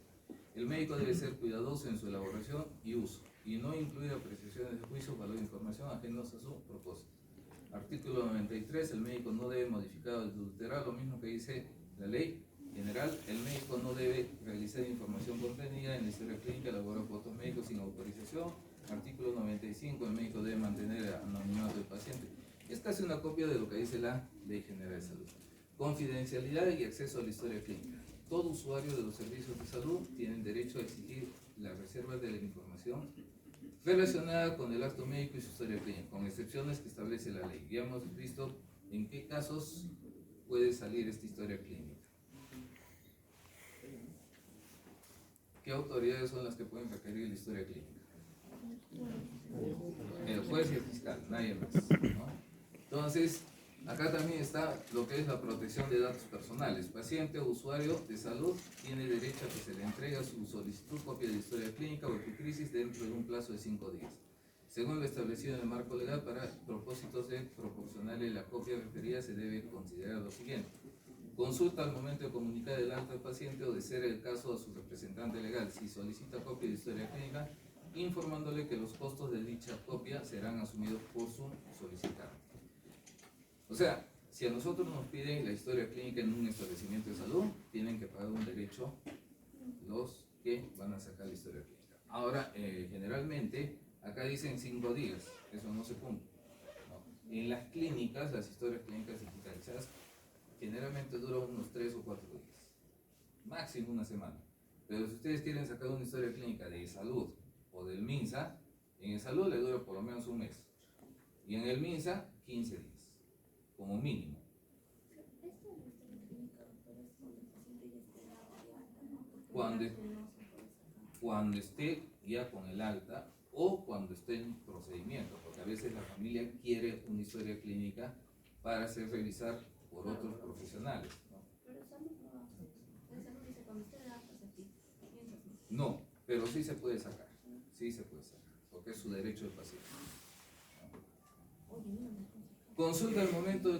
El médico debe ser cuidadoso en su elaboración y uso, y no incluir apreciaciones de juicio o valor de información ajenos a su propósito. Artículo 93, el médico no debe modificar o adulterar, lo mismo que dice la ley general. El médico no debe realizar información contenida en la historia clínica elaborada por otros médicos sin autorización. Artículo 95, el médico debe mantener el anonimato del paciente. Es casi una copia de lo que dice la Ley General de Salud. Confidencialidad y acceso a la historia clínica. Todo usuario de los servicios de salud tiene derecho a exigir la reserva de la información relacionada con el acto médico y su historia clínica, con excepciones que establece la ley. Ya hemos visto ¿En qué casos puede salir esta historia clínica? ¿Qué autoridades son las que pueden requerir la historia clínica? El juez y el fiscal, nadie más, ¿no? Entonces, acá también está lo que es la protección de datos personales. Paciente o usuario de salud tiene derecho a que se le entregue su solicitud copia de historia clínica o epicrisis dentro de un plazo de 5 días. Según lo establecido en el marco legal, para propósitos de proporcionarle la copia referida se debe considerar lo siguiente: consulta al momento de comunicar el alta al paciente o, de ser el caso, a su representante legal, si solicita copia de historia clínica, informándole que los costos de dicha copia serán asumidos por su solicitante. O sea, si a nosotros nos piden la historia clínica en un establecimiento de salud, tienen que pagar un derecho los que van a sacar la historia clínica. Ahora, generalmente, acá dicen 5 días, eso no se cumple, ¿no? En las clínicas, las historias clínicas digitalizadas generalmente duran unos 3 o 4 días, máximo una semana. Pero si ustedes quieren sacar una historia clínica de salud o del MINSA, en el salud le dura por lo menos un mes, y en el MINSA 15 días, como mínimo. Cuando esté ya con el alta o cuando esté en procedimiento, porque a veces la familia quiere una historia clínica para ser revisar por otros profesionales, ¿no? No, pero sí se puede sacar, porque es su derecho del paciente. Consulta al momento de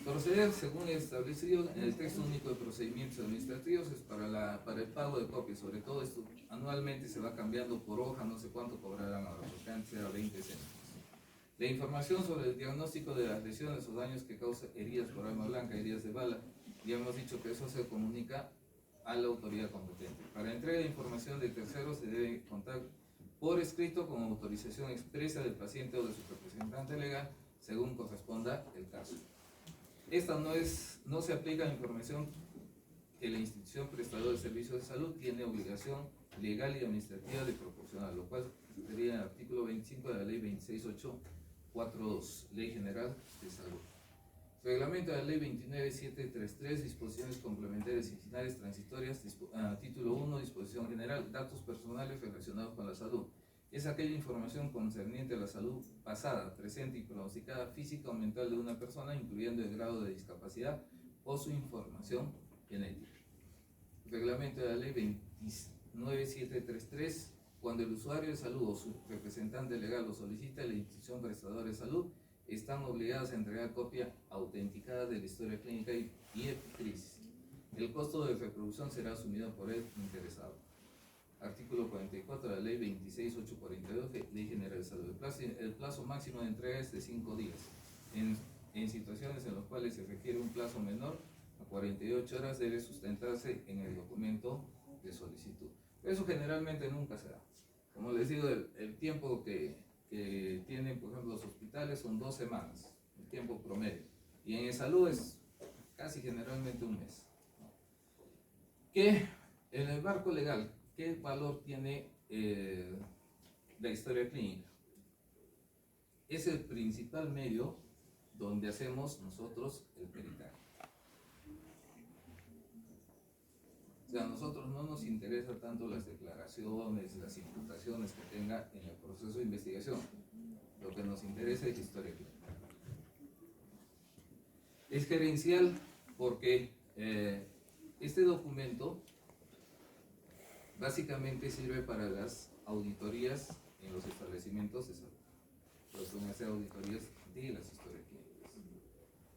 proceder según establecido en el texto único de procedimientos administrativos es para el pago de copias. Sobre todo esto anualmente se va cambiando por hoja, no sé cuánto cobrarán ahora, porque antes era 20 céntimos. La información sobre el diagnóstico de las lesiones o daños que causa heridas por arma blanca, heridas de bala, ya hemos dicho que eso se comunica a la autoridad competente. Para entrega de información de terceros se debe contar por escrito con autorización expresa del paciente o de su representante legal, según corresponda el caso. Esta no se aplica a la información que la institución prestadora de servicios de salud tiene obligación legal y administrativa de proporcionar, lo cual sería el artículo 25 de la ley 26842, Ley General de Salud. Reglamento de la ley 29733, disposiciones complementarias y finales transitorias, título 1, disposición general, datos personales relacionados con la salud. Es aquella información concerniente a la salud pasada, presente y pronosticada física o mental de una persona, incluyendo el grado de discapacidad o su información genética. Reglamento de la ley 29733, cuando el usuario de salud o su representante legal lo solicita a la institución prestadora de salud, están obligadas a entregar copia autenticada de la historia clínica y epicrisis. El costo de reproducción será asumido por el interesado. Artículo 44 de la ley 26842, Ley General de Salud. El plazo máximo de entrega es de 5 días. En situaciones en las cuales se requiere un plazo menor a 48 horas, debe sustentarse en el documento de solicitud. Eso generalmente nunca se da. Como les digo, el tiempo que tienen, por ejemplo, los hospitales son 2 semanas, el tiempo promedio. Y en salud es casi generalmente un mes. ¿Qué? En el marco legal, ¿qué valor tiene la historia clínica? Es el principal medio donde hacemos nosotros el peritaje. O sea, a nosotros no nos interesa tanto las declaraciones, las imputaciones que tenga en el proceso de investigación. Lo que nos interesa es la historia clínica. Es gerencial porque este documento básicamente sirve para las auditorías en los establecimientos de salud. Pues van a hacer auditorías de las historias clínicas.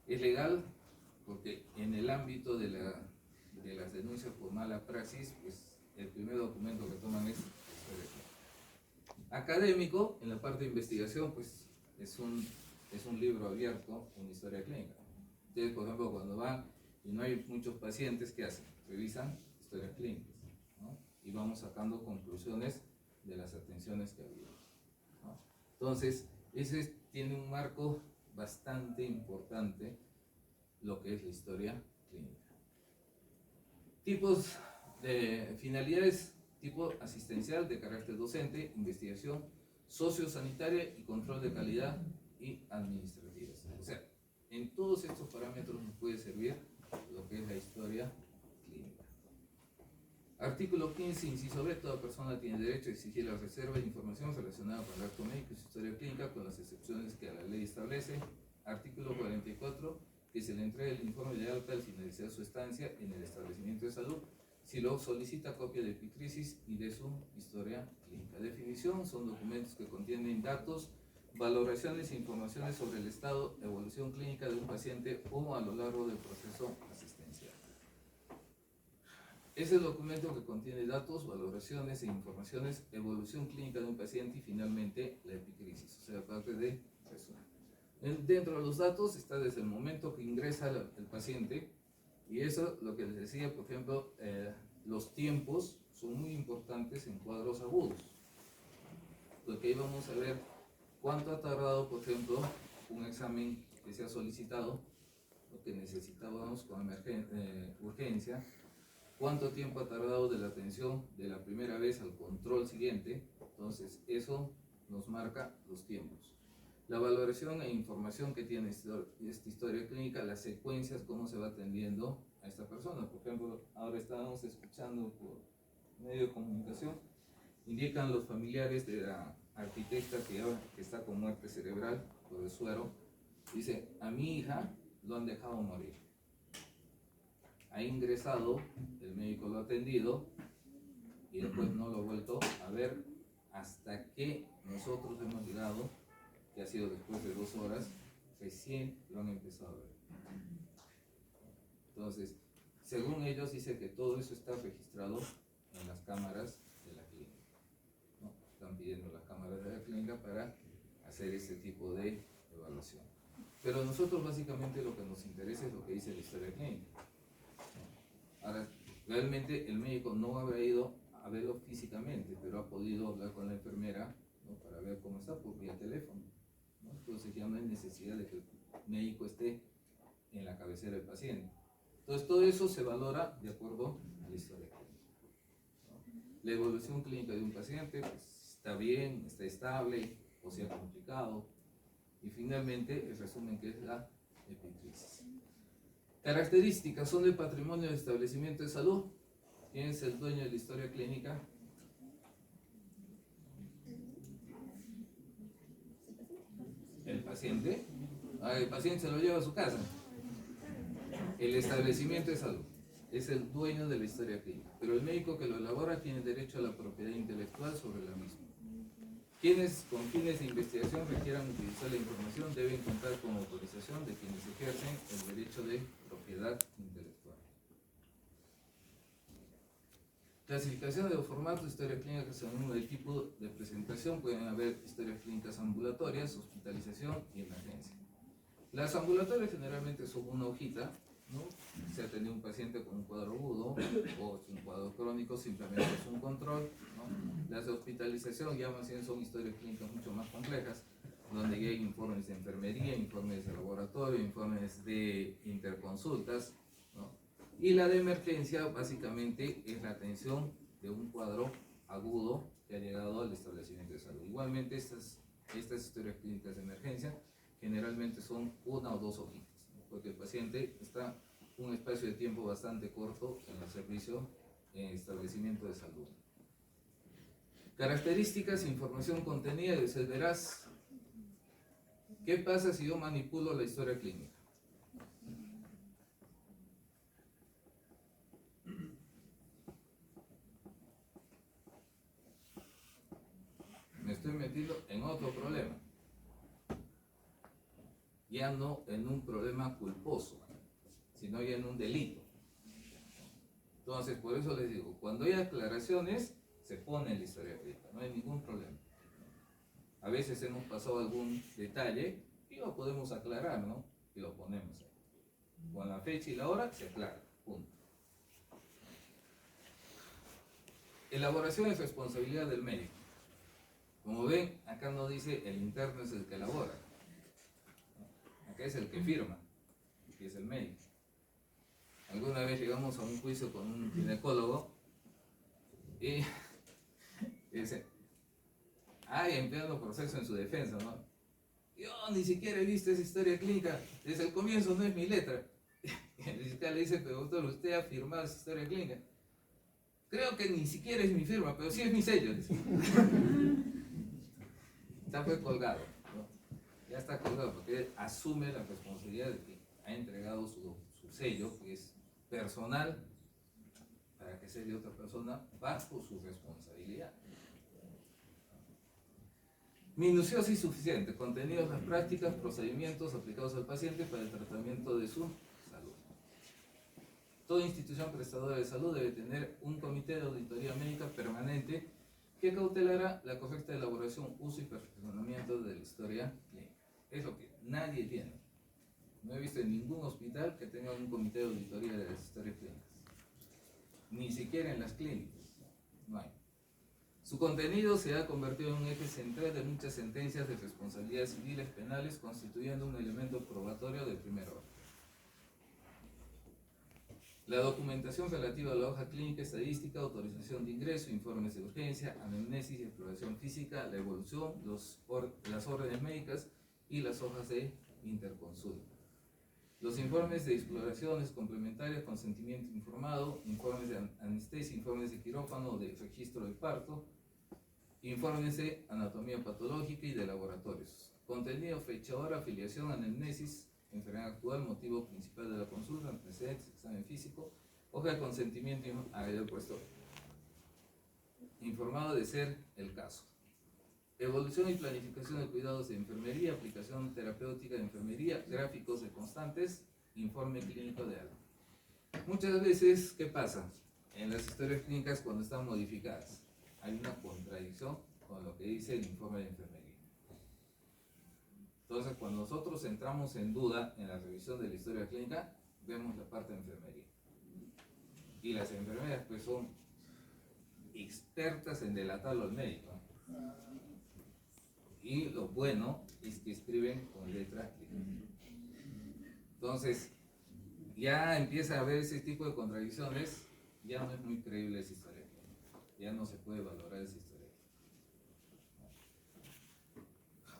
Es legal porque en el ámbito de las denuncias por mala praxis, pues el primer documento que toman es historia clínica. Académico, en la parte de investigación, pues es un libro abierto, una historia clínica. Ustedes, por ejemplo, cuando van y no hay muchos pacientes, ¿qué hacen? Revisan historias clínicas, ¿no? Y vamos sacando conclusiones de las atenciones que ha habido, ¿no? Entonces, ese tiene un marco bastante importante, lo que es la historia clínica. Tipos de finalidades: tipo asistencial de carácter docente, investigación, sociosanitaria y control de calidad y administrativas. O sea, En todos estos parámetros nos puede servir lo que es la historia clínica. Artículo 15, inciso B, toda persona tiene derecho a exigir la reserva de información relacionada con el acto médico y su historia clínica, con las excepciones que la ley establece. Artículo 44, que se le entregue el informe de alta al finalizar su estancia en el establecimiento de salud, si lo solicita copia de epicrisis y de su historia clínica. Definición: son documentos que contienen datos, valoraciones e informaciones sobre el estado, evolución clínica de un paciente o a lo largo del proceso asistencial. Es el documento que contiene datos, valoraciones e informaciones, evolución clínica de un paciente y finalmente la epicrisis, o sea, parte de resumen. Dentro de los datos está desde el momento que ingresa el paciente, y eso, lo que les decía, por ejemplo, los tiempos son muy importantes en cuadros agudos, porque ahí vamos a ver cuánto ha tardado, por ejemplo, un examen que se ha solicitado, lo que necesitábamos con urgencia, cuánto tiempo ha tardado de la atención de la primera vez al control siguiente. Entonces eso nos marca los tiempos. La valoración e información que tiene esta historia clínica, las secuencias, cómo se va atendiendo a esta persona. Por ejemplo, ahora estábamos escuchando por medio de comunicación, indican los familiares de la arquitecta que está con muerte cerebral por el suero. Dice: a mi hija lo han dejado morir. Ha ingresado, el médico lo ha atendido y después no lo ha vuelto a ver hasta que nosotros hemos llegado, que ha sido después de 2 horas, recién lo han empezado a ver. Entonces, según ellos, dice que todo eso está registrado en las cámaras de la clínica, ¿no? Están pidiendo las cámaras de la clínica para hacer este tipo de evaluación. Pero a nosotros básicamente lo que nos interesa es lo que dice la historia clínica. Ahora, realmente el médico no habrá ido a verlo físicamente, pero ha podido hablar con la enfermera, ¿no?, para ver cómo está por vía teléfono, ¿no? Entonces ya no hay necesidad de que el médico esté en la cabecera del paciente. Entonces todo eso se valora de acuerdo a la historia clínica, ¿no? La evolución clínica de un paciente, pues, está bien, está estable o sea complicado. Y finalmente el resumen, que es la epicrisis. Características: son de patrimonio del establecimiento de salud. ¿Quién es el dueño de la historia clínica? El paciente. El paciente se lo lleva a su casa. El establecimiento de salud es el dueño de la historia clínica, pero el médico que lo elabora tiene derecho a la propiedad intelectual sobre la misma. Quienes con fines de investigación requieran utilizar la información deben contar con autorización de quienes ejercen el derecho de propiedad intelectual. Clasificación de los formatos de historia clínica según el tipo de presentación. Pueden haber historias clínicas ambulatorias, hospitalización y emergencia. Las ambulatorias generalmente son una hojita, ¿no? Se ha tenido un paciente con un cuadro agudo o un cuadro crónico, simplemente es un control, ¿no? Las de hospitalización ya más bien son historias clínicas mucho más complejas, donde ya hay informes de enfermería, informes de laboratorio, informes de interconsultas, ¿no? Y la de emergencia básicamente es la atención de un cuadro agudo que ha llegado al establecimiento de salud. Igualmente estas historias clínicas de emergencia generalmente son 1 o 2 hojitas, ¿no?, porque el paciente está un espacio de tiempo bastante corto en el servicio en establecimiento de salud. Características: información contenida. Y se verás, ¿qué pasa si yo manipulo la historia clínica? Me estoy metiendo en otro problema, ya no en un problema culposo, sino ya en un delito. Entonces, por eso les digo, cuando hay aclaraciones, se pone en la historia clínica, no hay ningún problema. A veces hemos pasado algún detalle y lo podemos aclarar, ¿no? Y lo ponemos ahí. Con la fecha y la hora se aclara, punto. Elaboración es responsabilidad del médico. Como ven, acá no dice el interno es el que elabora. Acá es el que firma, que es el médico. Alguna vez llegamos a un juicio con un ginecólogo y dice: hay empleado proceso en su defensa, ¿no? yo ni siquiera he visto esa historia clínica, desde el comienzo no es mi letra. Y el fiscal le dice, pero doctor, usted ha firmado esa historia clínica. Creo que ni siquiera es mi firma, pero sí es mi sello. Dice. Está pues colgado, ¿no? Ya está colgado porque él asume la responsabilidad de que ha entregado su sello, que es personal, para que sea de otra persona, bajo su responsabilidad. Minuciosa y suficiente, contenidos, las prácticas, procedimientos aplicados al paciente para el tratamiento de su salud. Toda institución prestadora de salud debe tener un comité de auditoría médica permanente que cautelará la correcta elaboración, uso y perfeccionamiento de la historia clínica. Es lo que nadie tiene. No he visto en ningún hospital que tenga un comité de auditoría de las historias clínicas. Ni siquiera en las clínicas. No hay. Su contenido se ha convertido en un eje central de muchas sentencias de responsabilidades civiles penales, constituyendo un elemento probatorio de primer orden. La documentación relativa a la hoja clínica, estadística, autorización de ingreso, informes de urgencia, anamnesis y exploración física, la evolución, las órdenes médicas y las hojas de interconsulta. Los informes de exploraciones complementarias, consentimiento informado, informes de anestesia, informes de quirófano, de registro de parto, informes de anatomía patológica y de laboratorios. Contenido, fecha, hora, afiliación, anamnesis, enfermedad actual, motivo principal de la consulta, antecedentes, examen físico, hoja de consentimiento, había puesto informado de ser el caso. Evolución y planificación de cuidados de enfermería, aplicación terapéutica de enfermería, gráficos de constantes, informe clínico de algo. Muchas veces, ¿qué pasa? En las historias clínicas cuando están modificadas, hay una contradicción con lo que dice el informe de enfermería. Entonces, cuando nosotros entramos en duda en la revisión de la historia clínica, vemos la parte de enfermería. Y las enfermeras pues son expertas en delatarlo al médico. Y lo bueno es que escriben con letra clínica. Entonces, ya empieza a haber ese tipo de contradicciones, ya no es muy creíble esa historia clínica. Ya no se puede valorar esa historia.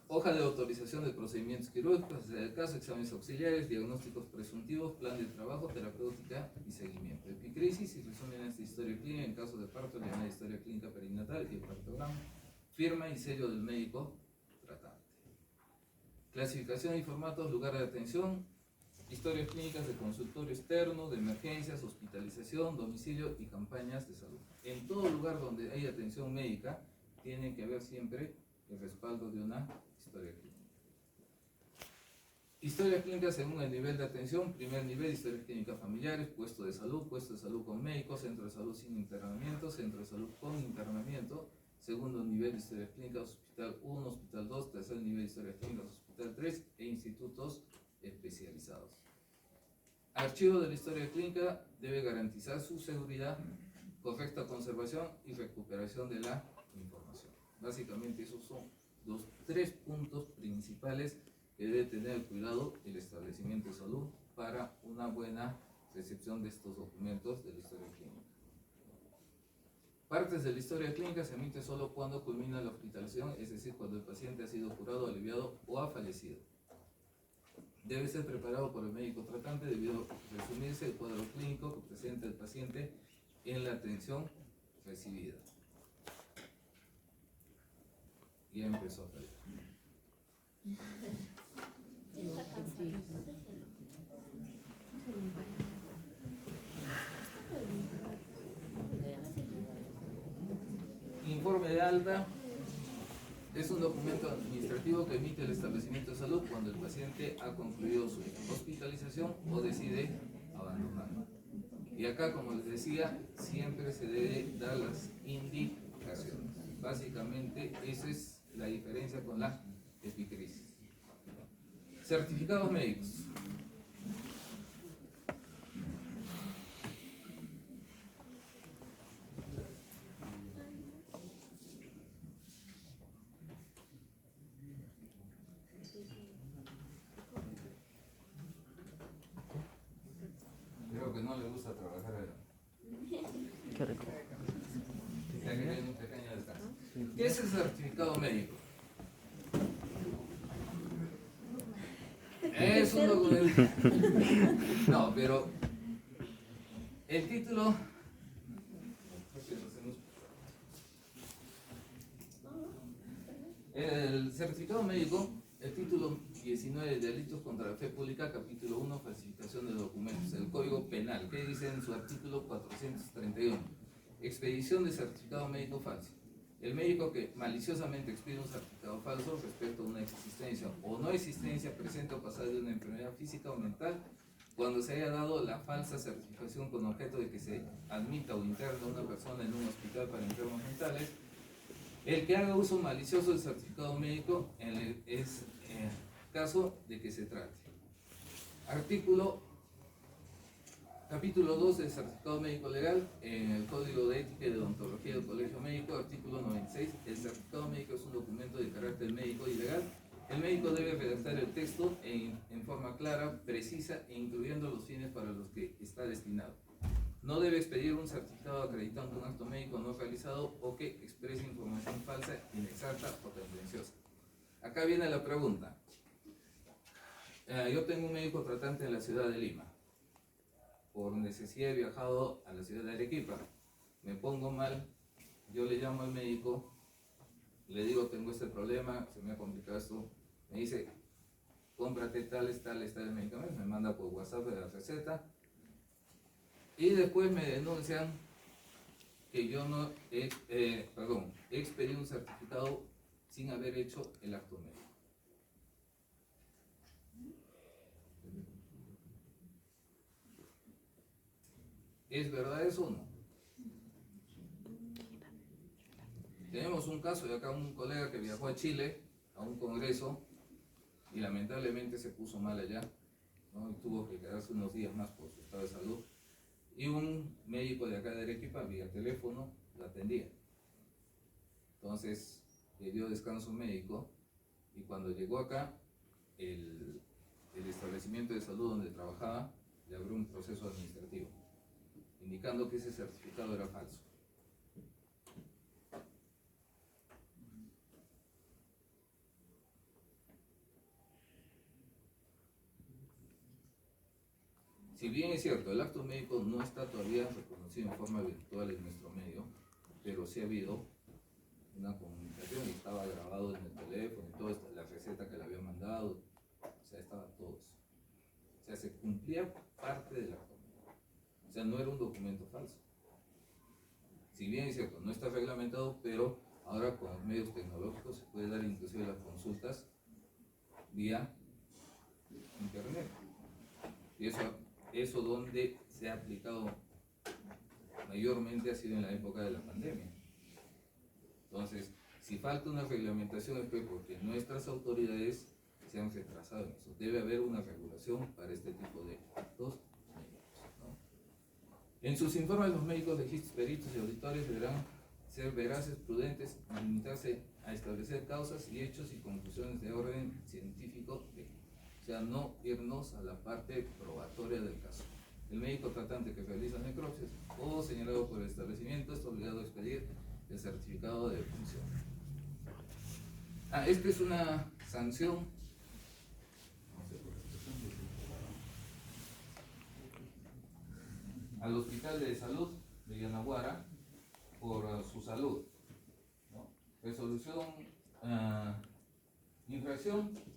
Hoja de autorización de procedimientos quirúrgicos, el caso, exámenes auxiliares, diagnósticos presuntivos, plan de trabajo, terapéutica y seguimiento. Epicrisis y resúmenes de historia clínica en caso de parto, la historia clínica perinatal y el partograma, firma y sello del médico tratante. Clasificación y formatos, lugar de atención, historias clínicas de consultorio externo, de emergencias, hospitalización, domicilio y campañas de salud. En todo lugar donde hay atención médica, tiene que haber siempre el respaldo de una historia clínica. Historia clínica según el nivel de atención: primer nivel, historias clínicas familiares, puesto de salud con médico, centro de salud sin internamiento, centro de salud con internamiento. Segundo nivel de historias clínicas, hospital 1, hospital 2, tercer nivel de historias clínicas, hospital 3 e institutos especializados. Archivo de la historia clínica debe garantizar su seguridad, correcta conservación y recuperación de la información. Básicamente esos son los tres puntos principales que debe tener cuidado el establecimiento de salud para una buena recepción de estos documentos de la historia clínica. Partes de la historia clínica se emiten solo cuando culmina la hospitalización, es decir, cuando el paciente ha sido curado, aliviado o ha fallecido. Debe ser preparado por el médico tratante debido a resumirse el cuadro clínico que presenta el paciente en la atención recibida. Ya empezó a fallar. Informe de alta es un documento administrativo que emite el establecimiento de salud cuando el paciente ha concluido su hospitalización o decide abandonarla. Y acá, como les decía, siempre se debe dar las indicaciones. Básicamente, esa es la diferencia con la epicrisis. Certificados médicos. Creo que no le gusta trabajar allá. Qué rico. Ya que tiene un pequeño descanso. ¿Qué es el certificado médico? Es un documento. No, pero el título. El certificado médico, el título 19 de Delitos contra la Fe Pública, capítulo 1, falsificación de documentos. El Código Penal, que dice en su artículo 431, expedición de certificado médico falso. El médico que maliciosamente expide un certificado falso respecto a una existencia o no existencia presente o pasada de una enfermedad física o mental, cuando se haya dado la falsa certificación con objeto de que se admita o interne a una persona en un hospital para enfermos mentales, el que haga uso malicioso del certificado médico es caso de que se trate. Capítulo 2 del certificado médico legal, en el Código de Ética y de Odontología del Colegio Médico, artículo 96, el certificado médico es un documento de carácter médico y legal. El médico debe redactar el texto en forma clara, precisa e incluyendo los fines para los que está destinado. No debe expedir un certificado acreditando un acto médico no realizado o que exprese información falsa, inexacta o tendenciosa. Acá viene la pregunta. Yo tengo un médico tratante en la ciudad de Lima. Por necesidad he viajado a la ciudad de Arequipa. Me pongo mal, yo le llamo al médico, le digo tengo este problema, se me ha complicado esto. Me dice, cómprate tales medicamentos, me manda por WhatsApp la receta. Y después me denuncian que yo no he expedido un certificado sin haber hecho el acto médico. ¿Es verdad eso o no? Tenemos un caso de acá, un colega que viajó a Chile a un congreso y lamentablemente se puso mal allá, ¿no? Y tuvo que quedarse unos días más por su estado de salud. Y un médico de acá de Arequipa, vía teléfono, lo atendía. Entonces, le dio descanso médico y cuando llegó acá, el establecimiento de salud donde trabajaba le abrió un proceso administrativo, indicando que ese certificado era falso. Si bien es cierto, el acto médico no está todavía reconocido en forma virtual en nuestro medio, pero sí ha habido una comunicación y estaba grabado en el teléfono y toda la receta que le había mandado, o sea, estaba todo eso. O sea, se cumplía parte del acto médico. O sea, no era un documento falso. Si bien es cierto, no está reglamentado, pero ahora con los medios tecnológicos se puede dar inclusive las consultas vía internet. Y eso donde se ha aplicado mayormente ha sido en la época de la pandemia. Entonces, si falta una reglamentación es porque nuestras autoridades se han retrasado en eso. Debe haber una regulación para este tipo de actos médicos, ¿no? En sus informes, los médicos, legítimos, peritos y auditores deberán ser veraces, prudentes, limitarse a establecer causas y hechos y conclusiones de orden científico técnico. O sea, no irnos a la parte probatoria del caso. El médico tratante que realiza necropsias o señalado por el establecimiento está obligado a expedir el certificado de defunción. Esta es una sanción al Hospital de Salud de Yanaguara por su salud, ¿no? Resolución, infracción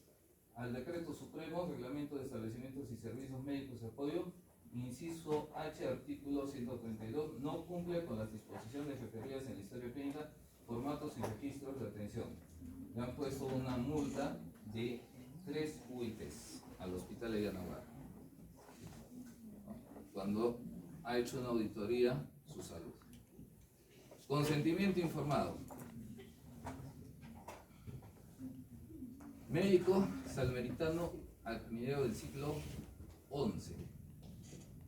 al Decreto Supremo, Reglamento de Establecimientos y Servicios Médicos de Apoyo, inciso H, artículo 132, no cumple con las disposiciones referidas en la historia clínica, formatos y registros de atención. Le han puesto una multa de 3 UITs al Hospital de Yanaguara cuando ha hecho una auditoría su salud. Consentimiento informado. Médico salmeritano al mediados del siglo XI.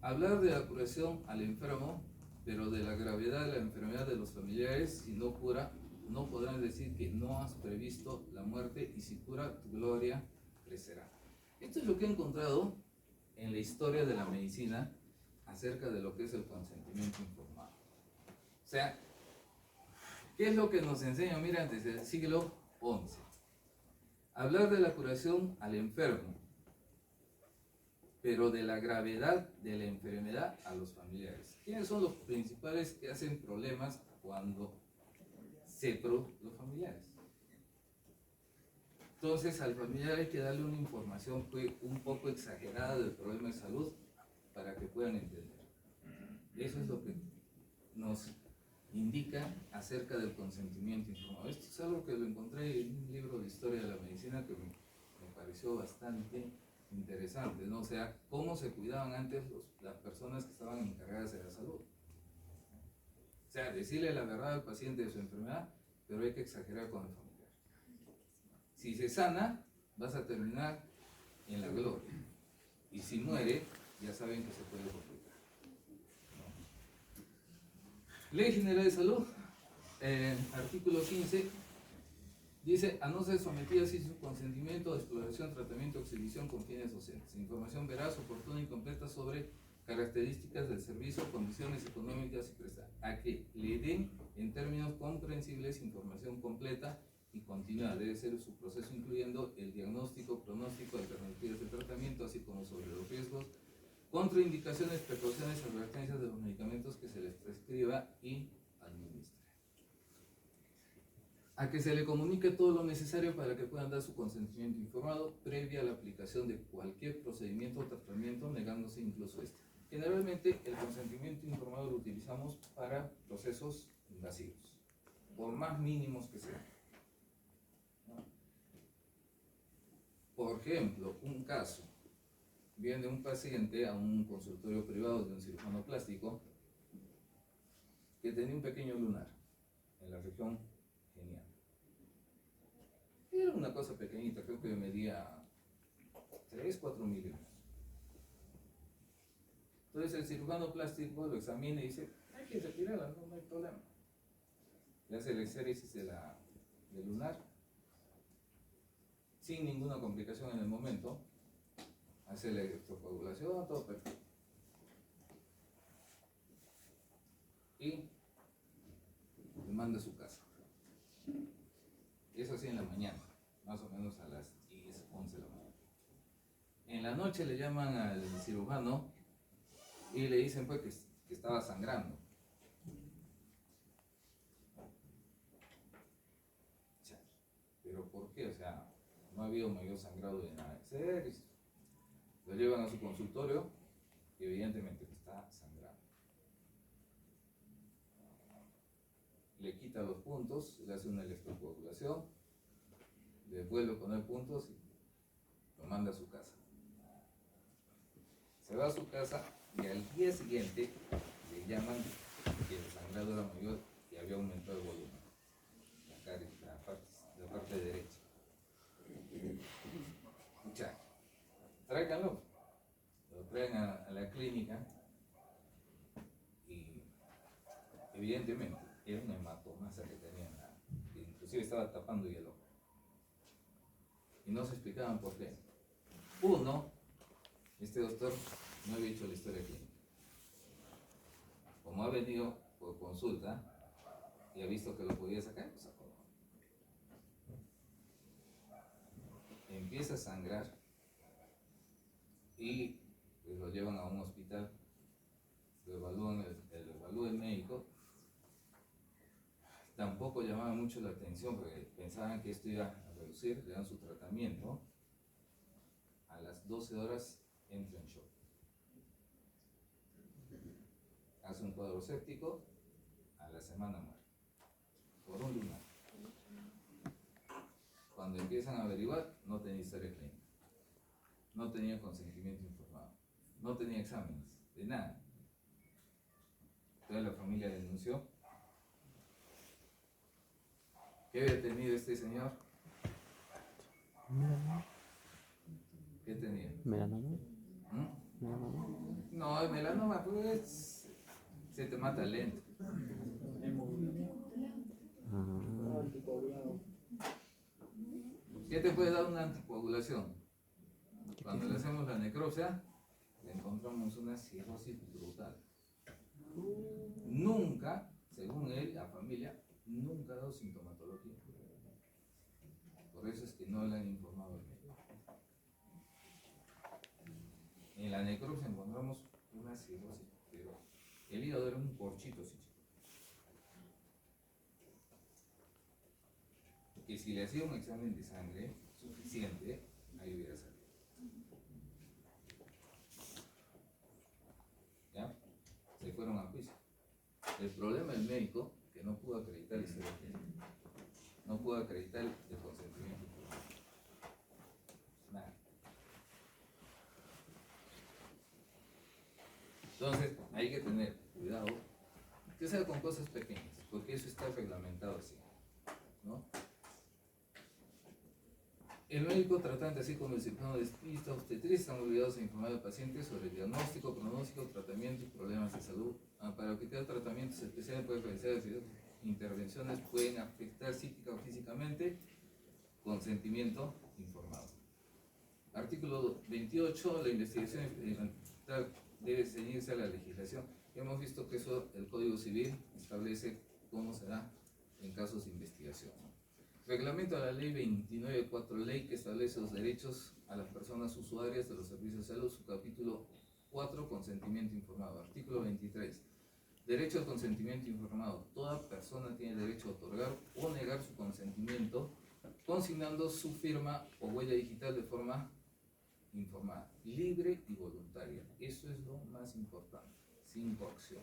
Hablar de la curación al enfermo, pero de la gravedad de la enfermedad de los familiares, si no cura, no podrán decir que no has previsto la muerte y si cura, tu gloria crecerá. Esto es lo que he encontrado en la historia de la medicina acerca de lo que es el consentimiento informado. O sea, ¿qué es lo que nos enseña? Mira, desde el siglo XI. Hablar de la curación al enfermo, pero de la gravedad de la enfermedad a los familiares. ¿Quiénes son los principales que hacen problemas cuando se producen los familiares? Entonces al familiar hay que darle una información un poco exagerada del problema de salud para que puedan entender. Eso es lo que nos indica acerca del consentimiento informado. Esto es algo que lo encontré en un libro de historia de la medicina que me pareció bastante interesante, ¿no? O sea, cómo se cuidaban antes las personas que estaban encargadas de la salud. O sea, decirle la verdad al paciente de su enfermedad, pero hay que exagerar con el familiar. Si se sana, vas a terminar en la gloria. Y si muere, ya saben que se puede complicar, ¿no? Ley General de Salud, artículo 15, dice: a no ser sometida sin su consentimiento a exploración, tratamiento o exhibición con fines docentes. Información veraz, oportuna y completa sobre características del servicio, condiciones económicas y prestaciones. A que le den en términos comprensibles información completa y continua. Debe ser su proceso incluyendo el diagnóstico, pronóstico, alternativas de tratamiento, así como sobre los riesgos, contraindicaciones, precauciones, advertencias de los medicamentos que se les prescriba y administre. A que se le comunique todo lo necesario para que puedan dar su consentimiento informado previa a la aplicación de cualquier procedimiento o tratamiento, negándose incluso este. Generalmente el consentimiento informado lo utilizamos para procesos invasivos, por más mínimos que sean. Por ejemplo, un caso: viene un paciente a un consultorio privado de un cirujano plástico que tenía un pequeño lunar en la región genial. Era una cosa pequeñita, creo que medía 3-4 milímetros. Entonces el cirujano plástico lo examina y dice: hay que retirarla, no hay problema. Le hace el exéresis del lunar sin ninguna complicación en el momento, hace la electrocoagulación, todo perfecto. Y le manda a su casa. Eso así en la mañana, más o menos a las 10, 11 de la mañana. En la noche le llaman al cirujano y le dicen pues que estaba sangrando. ¿Pero por qué? O sea, no había un mayor sangrado de nada. Lo llevan a su consultorio y evidentemente está sangrando. Le quita los puntos, le hace una electrocoagulación, le vuelve a poner puntos y lo manda a su casa. Se va a su casa y al día siguiente le llaman que el sangrado era mayor y había aumentado el volumen. La parte derecha. Escucha, tráiganlo. Lo traen a la clínica y evidentemente era un hematomasa que tenía, que inclusive estaba tapando y el ojo. Y no se explicaban por qué. Uno, este doctor no había hecho la historia clínica. Como ha venido por consulta y ha visto que lo podía sacar, lo sacó. Empieza a sangrar y pues lo llevan a un hospital, lo evalúan el médico. Tampoco llamaba mucho la atención porque pensaban que esto iba a reducir, le dan su tratamiento. A las 12 horas entra en shock. Hace un cuadro séptico, a la semana muere, por un lunar. Cuando empiezan a averiguar, no tenía historia clínica, no tenía consentimiento informado, no tenía exámenes, de nada. Entonces la familia denunció. ¿Qué había tenido este señor? ¿Qué tenía? ¿Melanoma? ¿Mm? ¿Melanoma? No, el melanoma pues se te mata lento. Ah, ¿Qué te puede dar una anticoagulación? Cuando le hacemos la necropsia, le encontramos una cirrosis brutal. Nunca, según él, la familia, nunca ha dado sintomatología. Por eso es que no le han informado al médico. En la necropsia encontramos una cirrosis, pero el hígado era un corchito, sí, que si le hacía un examen de sangre suficiente, ahí hubiera salido. ¿Ya? Se fueron a juicio. El problema del médico, que no pudo acreditar la historia clínica, no pudo acreditar el consentimiento. Nada. Entonces, hay que tener cuidado, que sea con cosas pequeñas, porque eso está reglamentado así, ¿no? El médico tratante, así como el cirujano dentista, obstetricia, están obligados a informar al paciente sobre el diagnóstico, pronóstico, tratamiento y problemas de salud. Para aplicar tratamientos especiales puede realizar intervenciones, pueden afectar psíquica o físicamente, consentimiento informado. Artículo 28, la investigación experimental debe ceñirse a la legislación. Hemos visto que eso, el Código Civil establece cómo se da en casos de investigación. Reglamento a la ley 29.4, ley que establece los derechos a las personas usuarias de los servicios de salud, su capítulo 4, consentimiento informado. Artículo 23, derecho al consentimiento informado. Toda persona tiene derecho a otorgar o negar su consentimiento, consignando su firma o huella digital de forma informada, libre y voluntaria. Eso es lo más importante, sin coacción.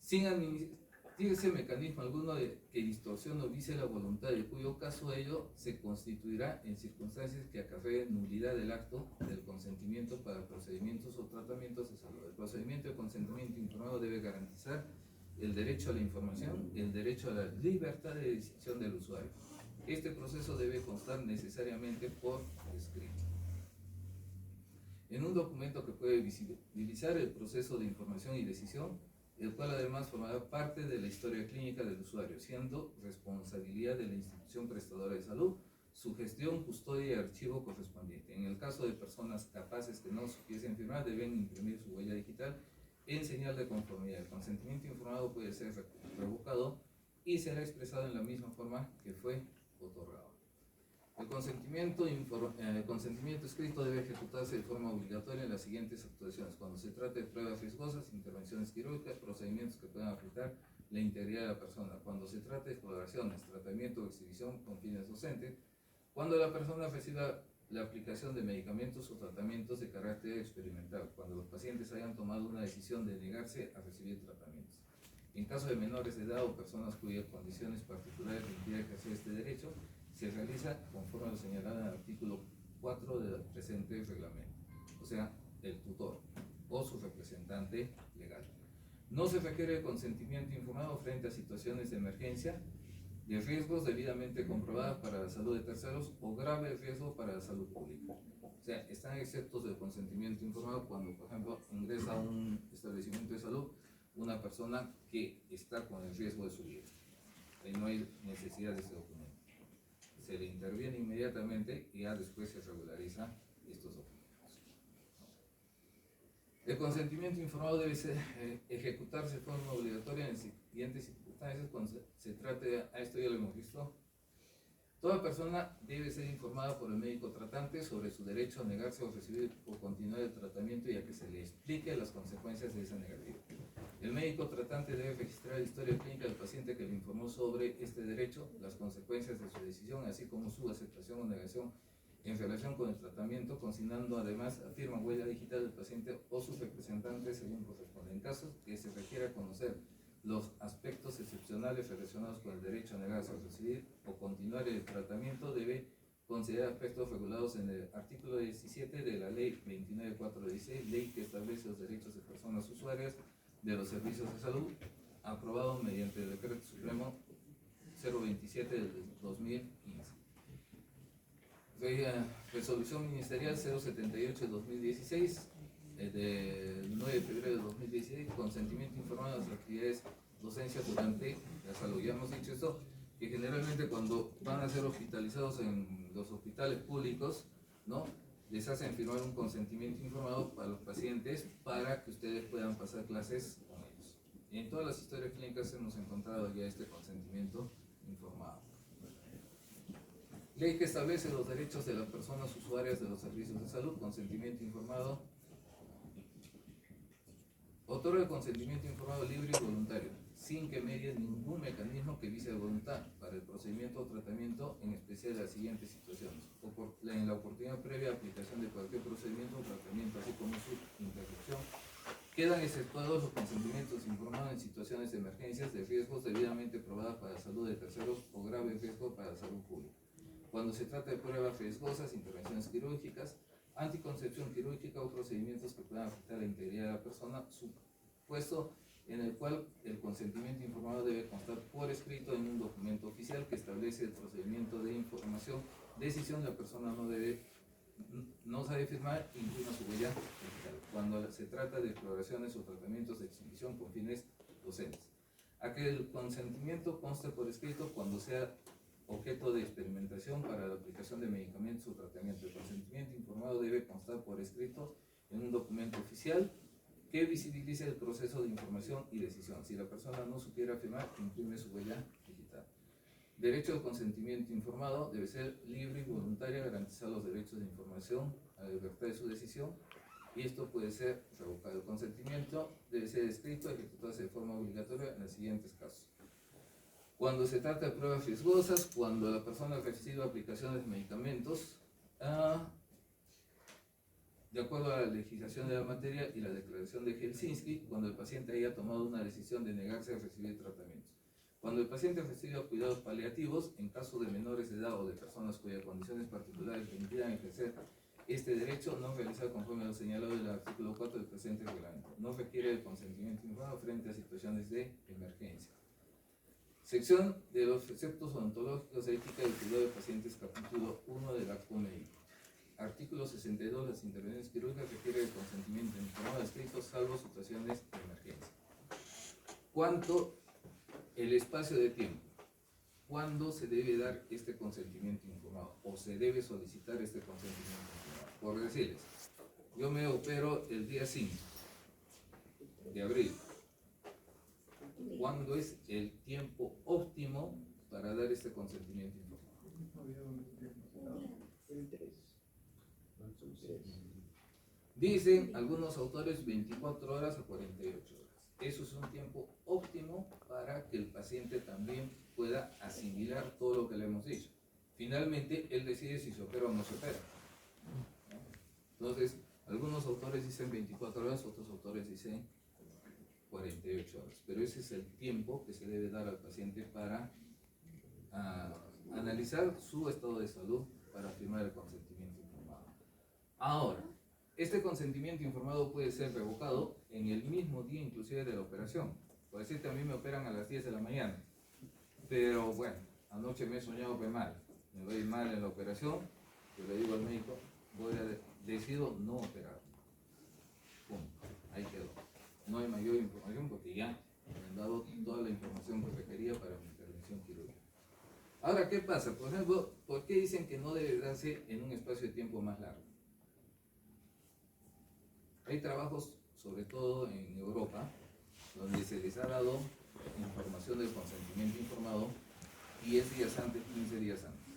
Sin admitirse mecanismo alguno que distorsione o vicie la voluntad, de cuyo caso ello se constituirá en circunstancias que acarreen nulidad del acto del consentimiento para procedimientos o tratamientos de salud. El procedimiento de consentimiento informado debe garantizar el derecho a la información, el derecho a la libertad de decisión del usuario. Este proceso debe constar necesariamente por escrito, en un documento que puede visibilizar el proceso de información y decisión, el cual además formará parte de la historia clínica del usuario, siendo responsabilidad de la institución prestadora de salud su gestión, custodia y archivo correspondiente. En el caso de personas capaces que no supiesen firmar, deben imprimir su huella digital en señal de conformidad. El consentimiento informado puede ser revocado y será expresado en la misma forma que fue otorgado. El consentimiento escrito debe ejecutarse de forma obligatoria en las siguientes actuaciones: cuando se trate de pruebas riesgosas, intervenciones quirúrgicas, procedimientos que puedan afectar la integridad de la persona, cuando se trate de exploraciones, tratamiento o exhibición con fines docentes, cuando la persona reciba la aplicación de medicamentos o tratamientos de carácter experimental, cuando los pacientes hayan tomado una decisión de negarse a recibir tratamientos. En caso de menores de edad o personas cuyas condiciones particulares impiden ejercer este derecho, se realiza conforme a lo señalado en el artículo 4 del presente reglamento, o sea, el tutor o su representante legal. No se requiere consentimiento informado frente a situaciones de emergencia, de riesgos debidamente comprobadas para la salud de terceros o grave riesgo para la salud pública. O sea, están exceptos del consentimiento informado cuando, por ejemplo, ingresa a un establecimiento de salud una persona que está con el riesgo de su vida. Ahí no hay necesidad de ese documento. Se le interviene inmediatamente y ya después se regulariza estos documentos. El consentimiento informado debe ejecutarse de forma obligatoria en las siguientes circunstancias cuando se trate, a esto ya lo hemos visto. Toda persona debe ser informada por el médico tratante sobre su derecho a negarse o recibir o continuar el tratamiento y a que se le explique las consecuencias de esa negativa. El médico tratante debe registrar la historia clínica del paciente que le informó sobre este derecho, las consecuencias de su decisión, así como su aceptación o negación en relación con el tratamiento, consignando además la firma huella digital del paciente o su representante según corresponde. En caso que se requiera conocer los aspectos excepcionales relacionados con el derecho a negarse a recibir o continuar el tratamiento, debe considerar aspectos regulados en el artículo 17 de la ley 29.416, ley que establece los derechos de personas usuarias de los servicios de salud, aprobado mediante el Decreto Supremo 027 del 2015. Resolución Ministerial 078 del 2016, del 9 de febrero del 2016, consentimiento informado a las actividades docencias durante la salud. Ya hemos dicho esto, que generalmente cuando van a ser hospitalizados en los hospitales públicos, ¿no?, les hacen firmar un consentimiento informado para los pacientes para que ustedes puedan pasar clases con ellos. Y en todas las historias clínicas hemos encontrado ya este consentimiento informado. Ley que establece los derechos de las personas usuarias de los servicios de salud, consentimiento informado. Otorga el consentimiento informado libre y voluntario, sin que medie ningún mecanismo que vise la voluntad para el procedimiento o tratamiento, en especial de las siguientes situaciones. En la oportunidad previa aplicación de cualquier procedimiento o tratamiento, así como su interrupción, quedan exceptuados los consentimientos informados en situaciones de emergencias de riesgos debidamente probadas para la salud de terceros o graves riesgos para la salud pública. Cuando se trata de pruebas riesgosas, intervenciones quirúrgicas, anticoncepción quirúrgica o procedimientos que puedan afectar la integridad de la persona, supuesto en el cual el consentimiento informado debe constar por escrito en un documento oficial que establece el procedimiento de información, decisión de la persona no sabe firmar, imprima su huella digital. Cuando se trata de exploraciones o tratamientos de exhibición con fines docentes, a que el consentimiento conste por escrito cuando sea objeto de experimentación para la aplicación de medicamentos o tratamiento. El consentimiento informado debe constar por escrito en un documento oficial que visibilice el proceso de información y decisión. Si la persona no supiera firmar, imprime su huella digital. Derecho al consentimiento informado debe ser libre y voluntario, garantizar los derechos de información, a la libertad de su decisión, y esto puede ser revocado. El consentimiento debe ser escrito, ejecutarse de forma obligatoria en los siguientes casos. Cuando se trata de pruebas riesgosas, cuando la persona ha recibido aplicaciones de medicamentos, de acuerdo a la legislación de la materia y la declaración de Helsinki, cuando el paciente haya tomado una decisión de negarse a recibir tratamientos. Cuando el paciente ha recibido cuidados paliativos, en caso de menores de edad o de personas cuyas condiciones particulares le impidan ejercer este derecho, no realizar conforme a lo señalado en el artículo 4 del presente reglamento. No requiere el consentimiento informado frente a situaciones de emergencia. Sección de los preceptos odontológicos de ética y cuidado de pacientes, capítulo 1 del acto médico. Artículo 62. Las intervenciones quirúrgicas requieren el consentimiento informado escrito, salvo situaciones de emergencia. ¿Cuánto el espacio de tiempo? ¿Cuándo se debe dar este consentimiento informado? ¿O se debe solicitar este consentimiento informado? Por decirles, yo me opero el día 5 de abril. ¿Cuándo es el tiempo óptimo para dar este consentimiento informado? Dicen algunos autores 24 horas a 48 horas. Eso es un tiempo óptimo para que el paciente también pueda asimilar todo lo que le hemos dicho. Finalmente, él decide si se opera o no se opera. Entonces, algunos autores dicen 24 horas, otros autores dicen 48 horas. Pero ese es el tiempo que se debe dar al paciente para analizar su estado de salud para firmar el consentimiento informado. Ahora, este consentimiento informado puede ser revocado en el mismo día inclusive de la operación. Por decirte, a mí me operan a las 10 de la mañana, pero bueno, anoche me he soñado que mal, me va a ir mal en la operación, yo le digo al médico, decido no operar. Punto, ahí quedó. No hay mayor información porque ya me han dado toda la información que requería para mi intervención quirúrgica. Ahora, ¿qué pasa? Por ejemplo, ¿por qué dicen que no debe darse en un espacio de tiempo más largo? Hay trabajos, sobre todo en Europa, donde se les ha dado información del consentimiento informado 10 días antes, 15 días antes.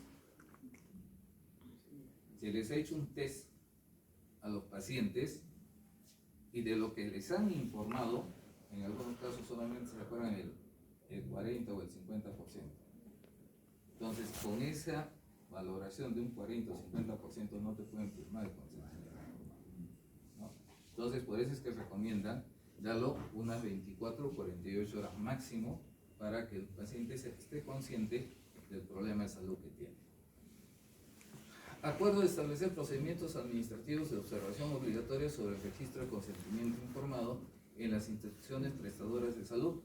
Se les ha hecho un test a los pacientes y de lo que les han informado, en algunos casos solamente se recuerdan el 40 o el 50%. Entonces, con esa valoración de un 40 o 50% no te pueden firmar el consentimiento informado, ¿no? Entonces, por eso es que recomiendan darlo unas 24 o 48 horas máximo para que el paciente esté consciente del problema de salud que tiene. Acuerdo de establecer procedimientos administrativos de observación obligatoria sobre el registro de consentimiento informado en las instituciones prestadoras de salud,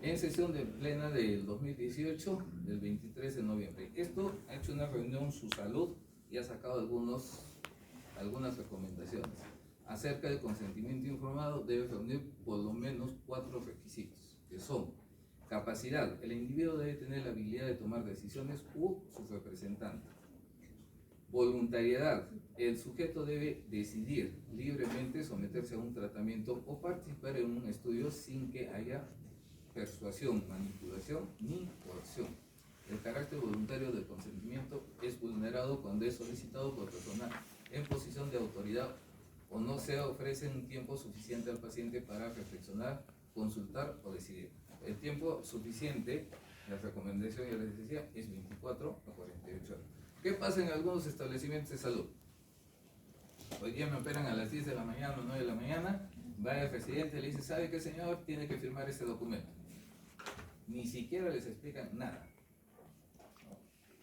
en sesión de plena del 2018, del 23 de noviembre. Esto ha hecho una reunión su salud y ha sacado algunas recomendaciones. Acerca del consentimiento informado, debe reunir por lo menos 4 requisitos, que son: capacidad, el individuo debe tener la habilidad de tomar decisiones u su representante. Voluntariedad, el sujeto debe decidir libremente someterse a un tratamiento o participar en un estudio sin que haya persuasión, manipulación ni coacción. el carácter voluntario del consentimiento es vulnerado cuando es solicitado por persona en posición de autoridad o no se ofrece un tiempo suficiente al paciente para reflexionar, consultar o decidir. El tiempo suficiente, la recomendación ya les decía, es 24 a 48 horas. ¿Qué pasa en algunos establecimientos de salud? Hoy día me operan a las 10 de la mañana o 9 de la mañana, va el residente y le dice, ¿sabe qué, señor? Tiene que firmar este documento. Ni siquiera les explican nada.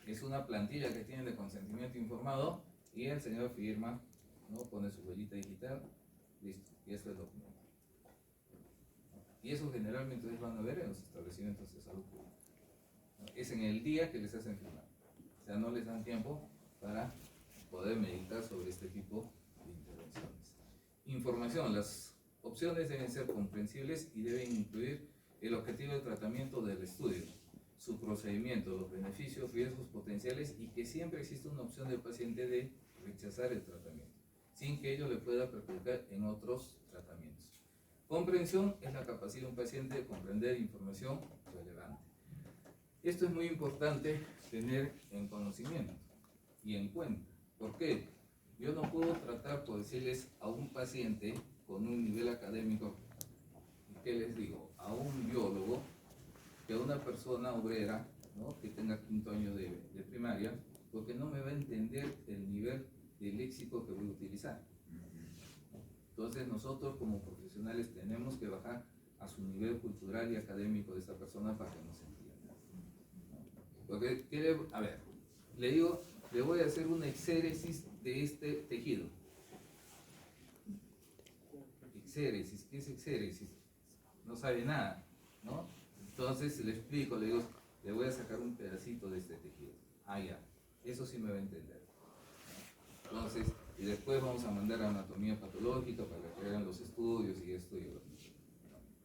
Es una plantilla que tienen de consentimiento informado y el señor firma, ¿no? Pone su huellita digital, listo, y eso es el documento. Y eso generalmente ustedes van a ver en los establecimientos de salud pública. Es en el día que les hacen firmar. O sea, no les dan tiempo para poder meditar sobre este tipo de intervenciones. Información. Las opciones deben ser comprensibles y deben incluir el objetivo de tratamiento del estudio, su procedimiento, los beneficios, riesgos potenciales y que siempre existe una opción del paciente de rechazar el tratamiento, sin que ello le pueda perjudicar en otros tratamientos. Comprensión es la capacidad de un paciente de comprender información relevante. Esto es muy importante tener en conocimiento y en cuenta. ¿Por qué? Yo no puedo tratar, por decirles, a un paciente con un nivel académico, ¿qué les digo? A un biólogo, que a una persona obrera, ¿no? Que tenga 5º año de primaria, porque no me va a entender el nivel de léxico que voy a utilizar. Entonces nosotros como profesionales tenemos que bajar a su nivel cultural y académico de esta persona para que nos entienda. Porque, a ver, le digo, le voy a hacer una exéresis de este tejido. Exéresis, ¿qué es exéresis? No sabe nada, ¿no? Entonces le explico, le digo, le voy a sacar un pedacito de este tejido. Ah, ya, eso sí me va a entender. Entonces, y después vamos a mandar a anatomía patológica para que hagan los estudios y esto y lo otro.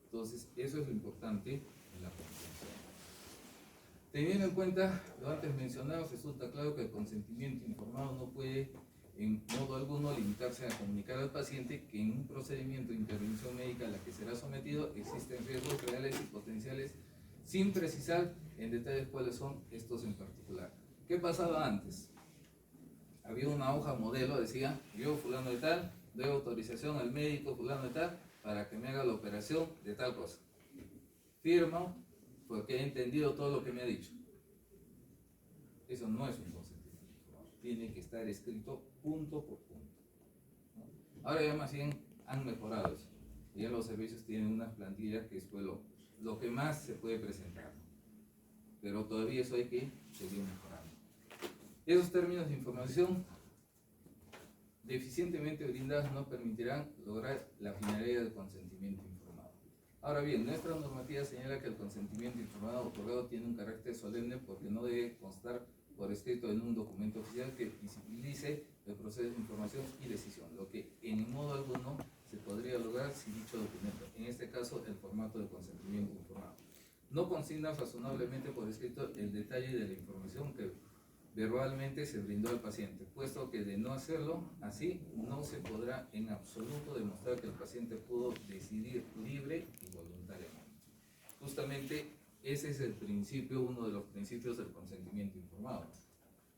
Entonces, eso es lo importante en la comprensión. Teniendo en cuenta lo antes mencionado, resulta claro que el consentimiento informado no puede en modo alguno limitarse a comunicar al paciente que en un procedimiento de intervención médica a la que será sometido existen riesgos reales y potenciales sin precisar en detalles cuáles son estos en particular. ¿Qué pasaba antes? Había una hoja modelo, decía, yo fulano de tal, doy autorización al médico fulano de tal para que me haga la operación de tal cosa. Firmo porque he entendido todo lo que me ha dicho. Eso no es un consentimiento. Tiene que estar escrito punto por punto, ¿no? Ahora ya más bien han mejorado eso. Ya los servicios tienen unas plantillas que es lo que más se puede presentar. Pero todavía eso hay que seguir mejorando. Esos términos de información deficientemente brindados no permitirán lograr la finalidad del consentimiento informado. Ahora bien, nuestra normativa señala que el consentimiento informado otorgado tiene un carácter solemne porque no debe constar por escrito en un documento oficial que visibilice el proceso de información y decisión, lo que en modo alguno se podría lograr sin dicho documento, en este caso el formato de consentimiento informado. No consigna razonablemente por escrito el detalle de la información que verbalmente se brindó al paciente, puesto que de no hacerlo así no se podrá en absoluto demostrar que el paciente pudo decidir libre y voluntariamente. Justamente ese es el principio, uno de los principios del consentimiento informado.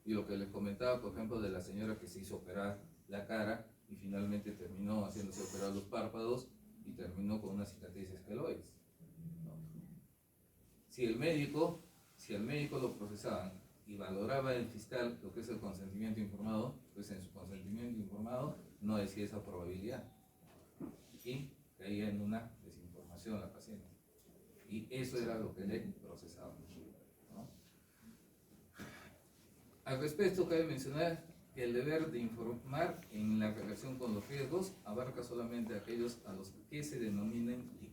Y lo que les comentaba, por ejemplo, de la señora que se hizo operar la cara y finalmente terminó haciéndose operar los párpados y terminó con unas cicatrices esqueloides, ¿no? Si al médico lo procesaban y valoraba el fiscal lo que es el consentimiento informado, pues en su consentimiento informado no decía esa probabilidad y caía en una desinformación la paciente. Y eso era lo que le procesaban, ¿no? Al respecto, cabe mencionar que el deber de informar en la relación con los riesgos abarca solamente aquellos a los que se denominen TIC,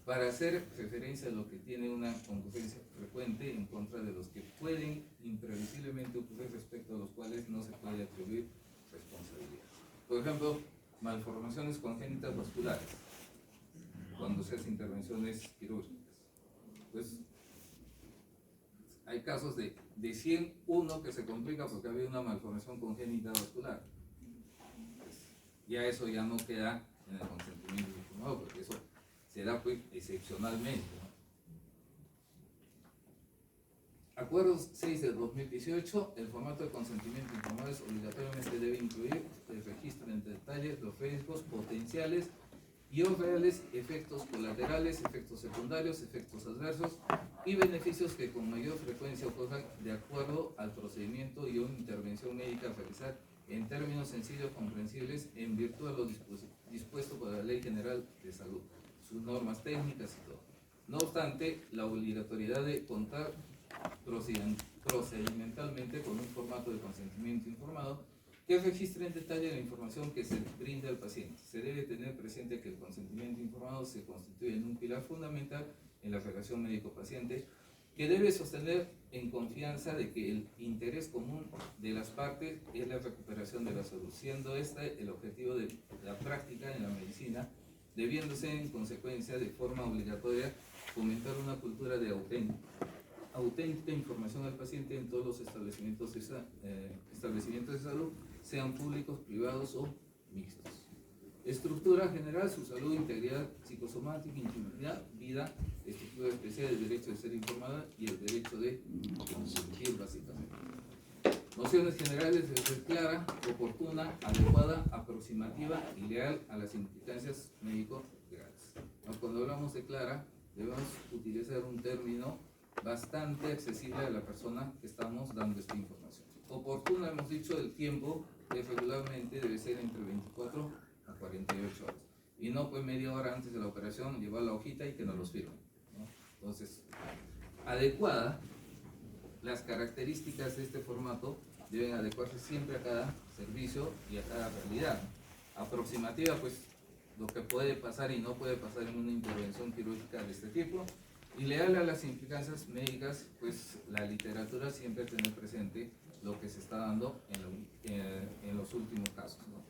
para hacer referencia a lo que tiene una concurrencia frecuente en contra de los que pueden imprevisiblemente ocurrir respecto a los cuales no se puede atribuir responsabilidad. Por ejemplo, malformaciones congénitas vasculares, cuando se hacen intervenciones quirúrgicas. Pues hay casos de 100, uno que se complica porque había una malformación congénita vascular. Pues, ya eso ya no queda en el consentimiento informado, porque eso se da pues excepcionalmente, ¿no? Acuerdo 6 del 2018, el formato de consentimiento informado obligatoriamente debe incluir el registro en detalle los riesgos potenciales y o reales, efectos colaterales, efectos secundarios, efectos adversos y beneficios que con mayor frecuencia ocurran de acuerdo al procedimiento y o intervención médica a realizar en términos sencillos comprensibles en virtud de lo dispuesto por la Ley General de Salud, sus normas técnicas y todo. No obstante, la obligatoriedad de contar procedimentalmente con un formato de consentimiento informado que registre en detalle la información que se brinda al paciente. Se debe tener presente que el consentimiento informado se constituye en un pilar fundamental en la relación médico-paciente que debe sostener en confianza de que el interés común de las partes es la recuperación de la salud, siendo este el objetivo de la práctica en la medicina, debiéndose en consecuencia de forma obligatoria fomentar una cultura de auténtica información al paciente en todos los establecimientos de salud, sean públicos, privados o mixtos. Estructura general: su salud, integridad psicosomática, intimidad, vida, estructura especial, el derecho de ser informada y el derecho de consentir, básicamente. Nociones generales: de ser clara, oportuna, adecuada, aproximativa y leal a las implicancias médico-legales. Cuando hablamos de clara, debemos utilizar un término bastante accesible a la persona que estamos dando esta información. Oportuna, hemos dicho, el tiempo que regularmente debe ser entre 24 a 48 horas. Y no pues media hora antes de la operación llevar la hojita y que nos los firmen, ¿no? Entonces, adecuada, las características de este formato deben adecuarse siempre a cada servicio y a cada realidad. Aproximativa, pues lo que puede pasar y no puede pasar en una intervención quirúrgica de este tipo. Y leal a las implicancias médicas, pues la literatura siempre tener presente lo que se está dando en los últimos casos, ¿no?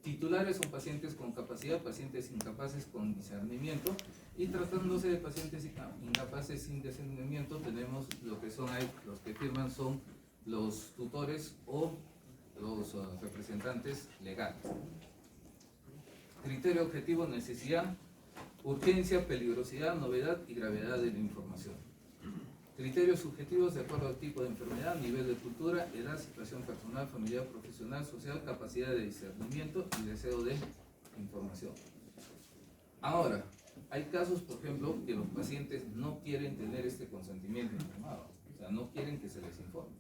Titulares son pacientes con capacidad, pacientes incapaces con discernimiento, y tratándose de pacientes incapaces sin discernimiento, tenemos lo que son ahí, los que firman son los tutores o los representantes legales. Criterio objetivo: necesidad, urgencia, peligrosidad, novedad y gravedad de la información. Criterios subjetivos: de acuerdo al tipo de enfermedad, nivel de cultura, edad, situación personal, familiar, profesional, social, capacidad de discernimiento y deseo de información. Ahora, hay casos, por ejemplo, que los pacientes no quieren tener este consentimiento informado, o sea, no quieren que se les informe.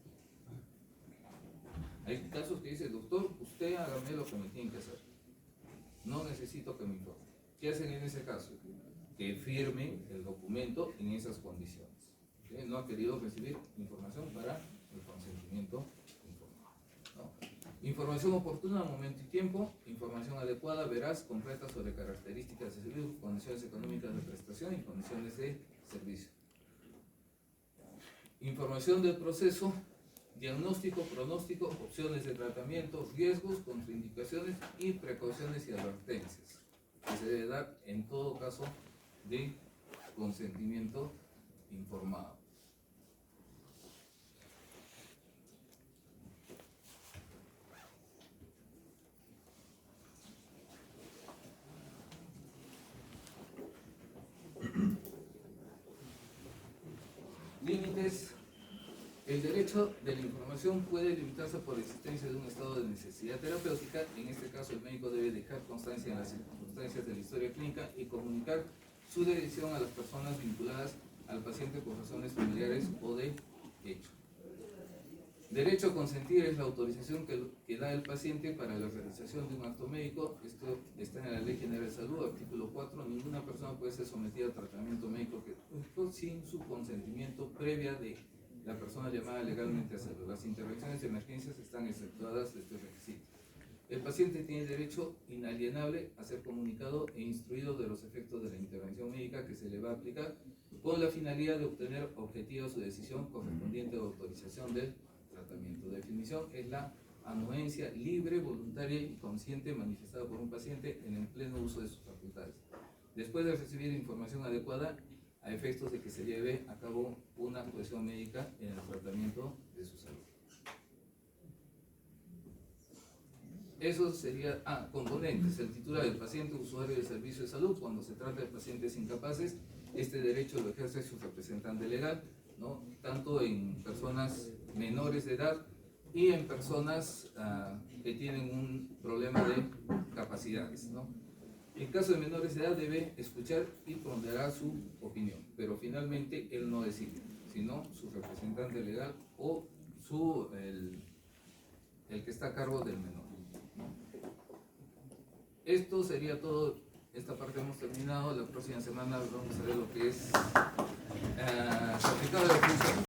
Hay casos que dice: doctor, usted hágame lo que me tiene que hacer, no necesito que me informe. ¿Qué hacen en ese caso? Que firmen el documento en esas condiciones. ¿Sí? No ha querido recibir información para el consentimiento informado, ¿no? Información oportuna, momento y tiempo. Información adecuada, veraz, completa sobre características de servicio, condiciones económicas de prestación y condiciones de servicio. Información del proceso: diagnóstico, pronóstico, opciones de tratamiento, riesgos, contraindicaciones y precauciones y advertencias, que se debe dar en todo caso de consentimiento informado. Límites: el derecho de la información puede limitarse por la existencia de un estado de necesidad terapéutica. En este caso, el médico debe dejar constancia en las circunstancias de la historia clínica y comunicar su decisión a las personas vinculadas al paciente por razones familiares o de hecho. Derecho a consentir: es la autorización que da el paciente para la realización de un acto médico. Esto está en la Ley General de Salud, artículo 4. Ninguna persona puede ser sometida a tratamiento médico sin su consentimiento previa de la persona llamada legalmente a hacerlo. Las intervenciones de emergencias están exceptuadas de este requisito. El paciente tiene derecho inalienable a ser comunicado e instruido de los efectos de la intervención médica que se le va a aplicar, con la finalidad de obtener objetiva su decisión correspondiente a la autorización del tratamiento. Definición: es la anuencia libre, voluntaria y consciente manifestada por un paciente en el pleno uso de sus facultades, después de recibir información adecuada a efectos de que se lleve a cabo una actuación médica en el tratamiento de su salud. Eso sería, componentes: el titular, el paciente usuario del servicio de salud. Cuando se trata de pacientes incapaces, este derecho lo ejerce su representante legal. ¿no? Tanto en personas menores de edad y en personas que tienen un problema de capacidades, ¿no? En caso de menores de edad debe escuchar y ponderar su opinión, pero finalmente él no decide, sino su representante legal o el que está a cargo del menor, ¿no? Esto sería todo. Esta parte hemos terminado. La próxima semana vamos a ver lo que es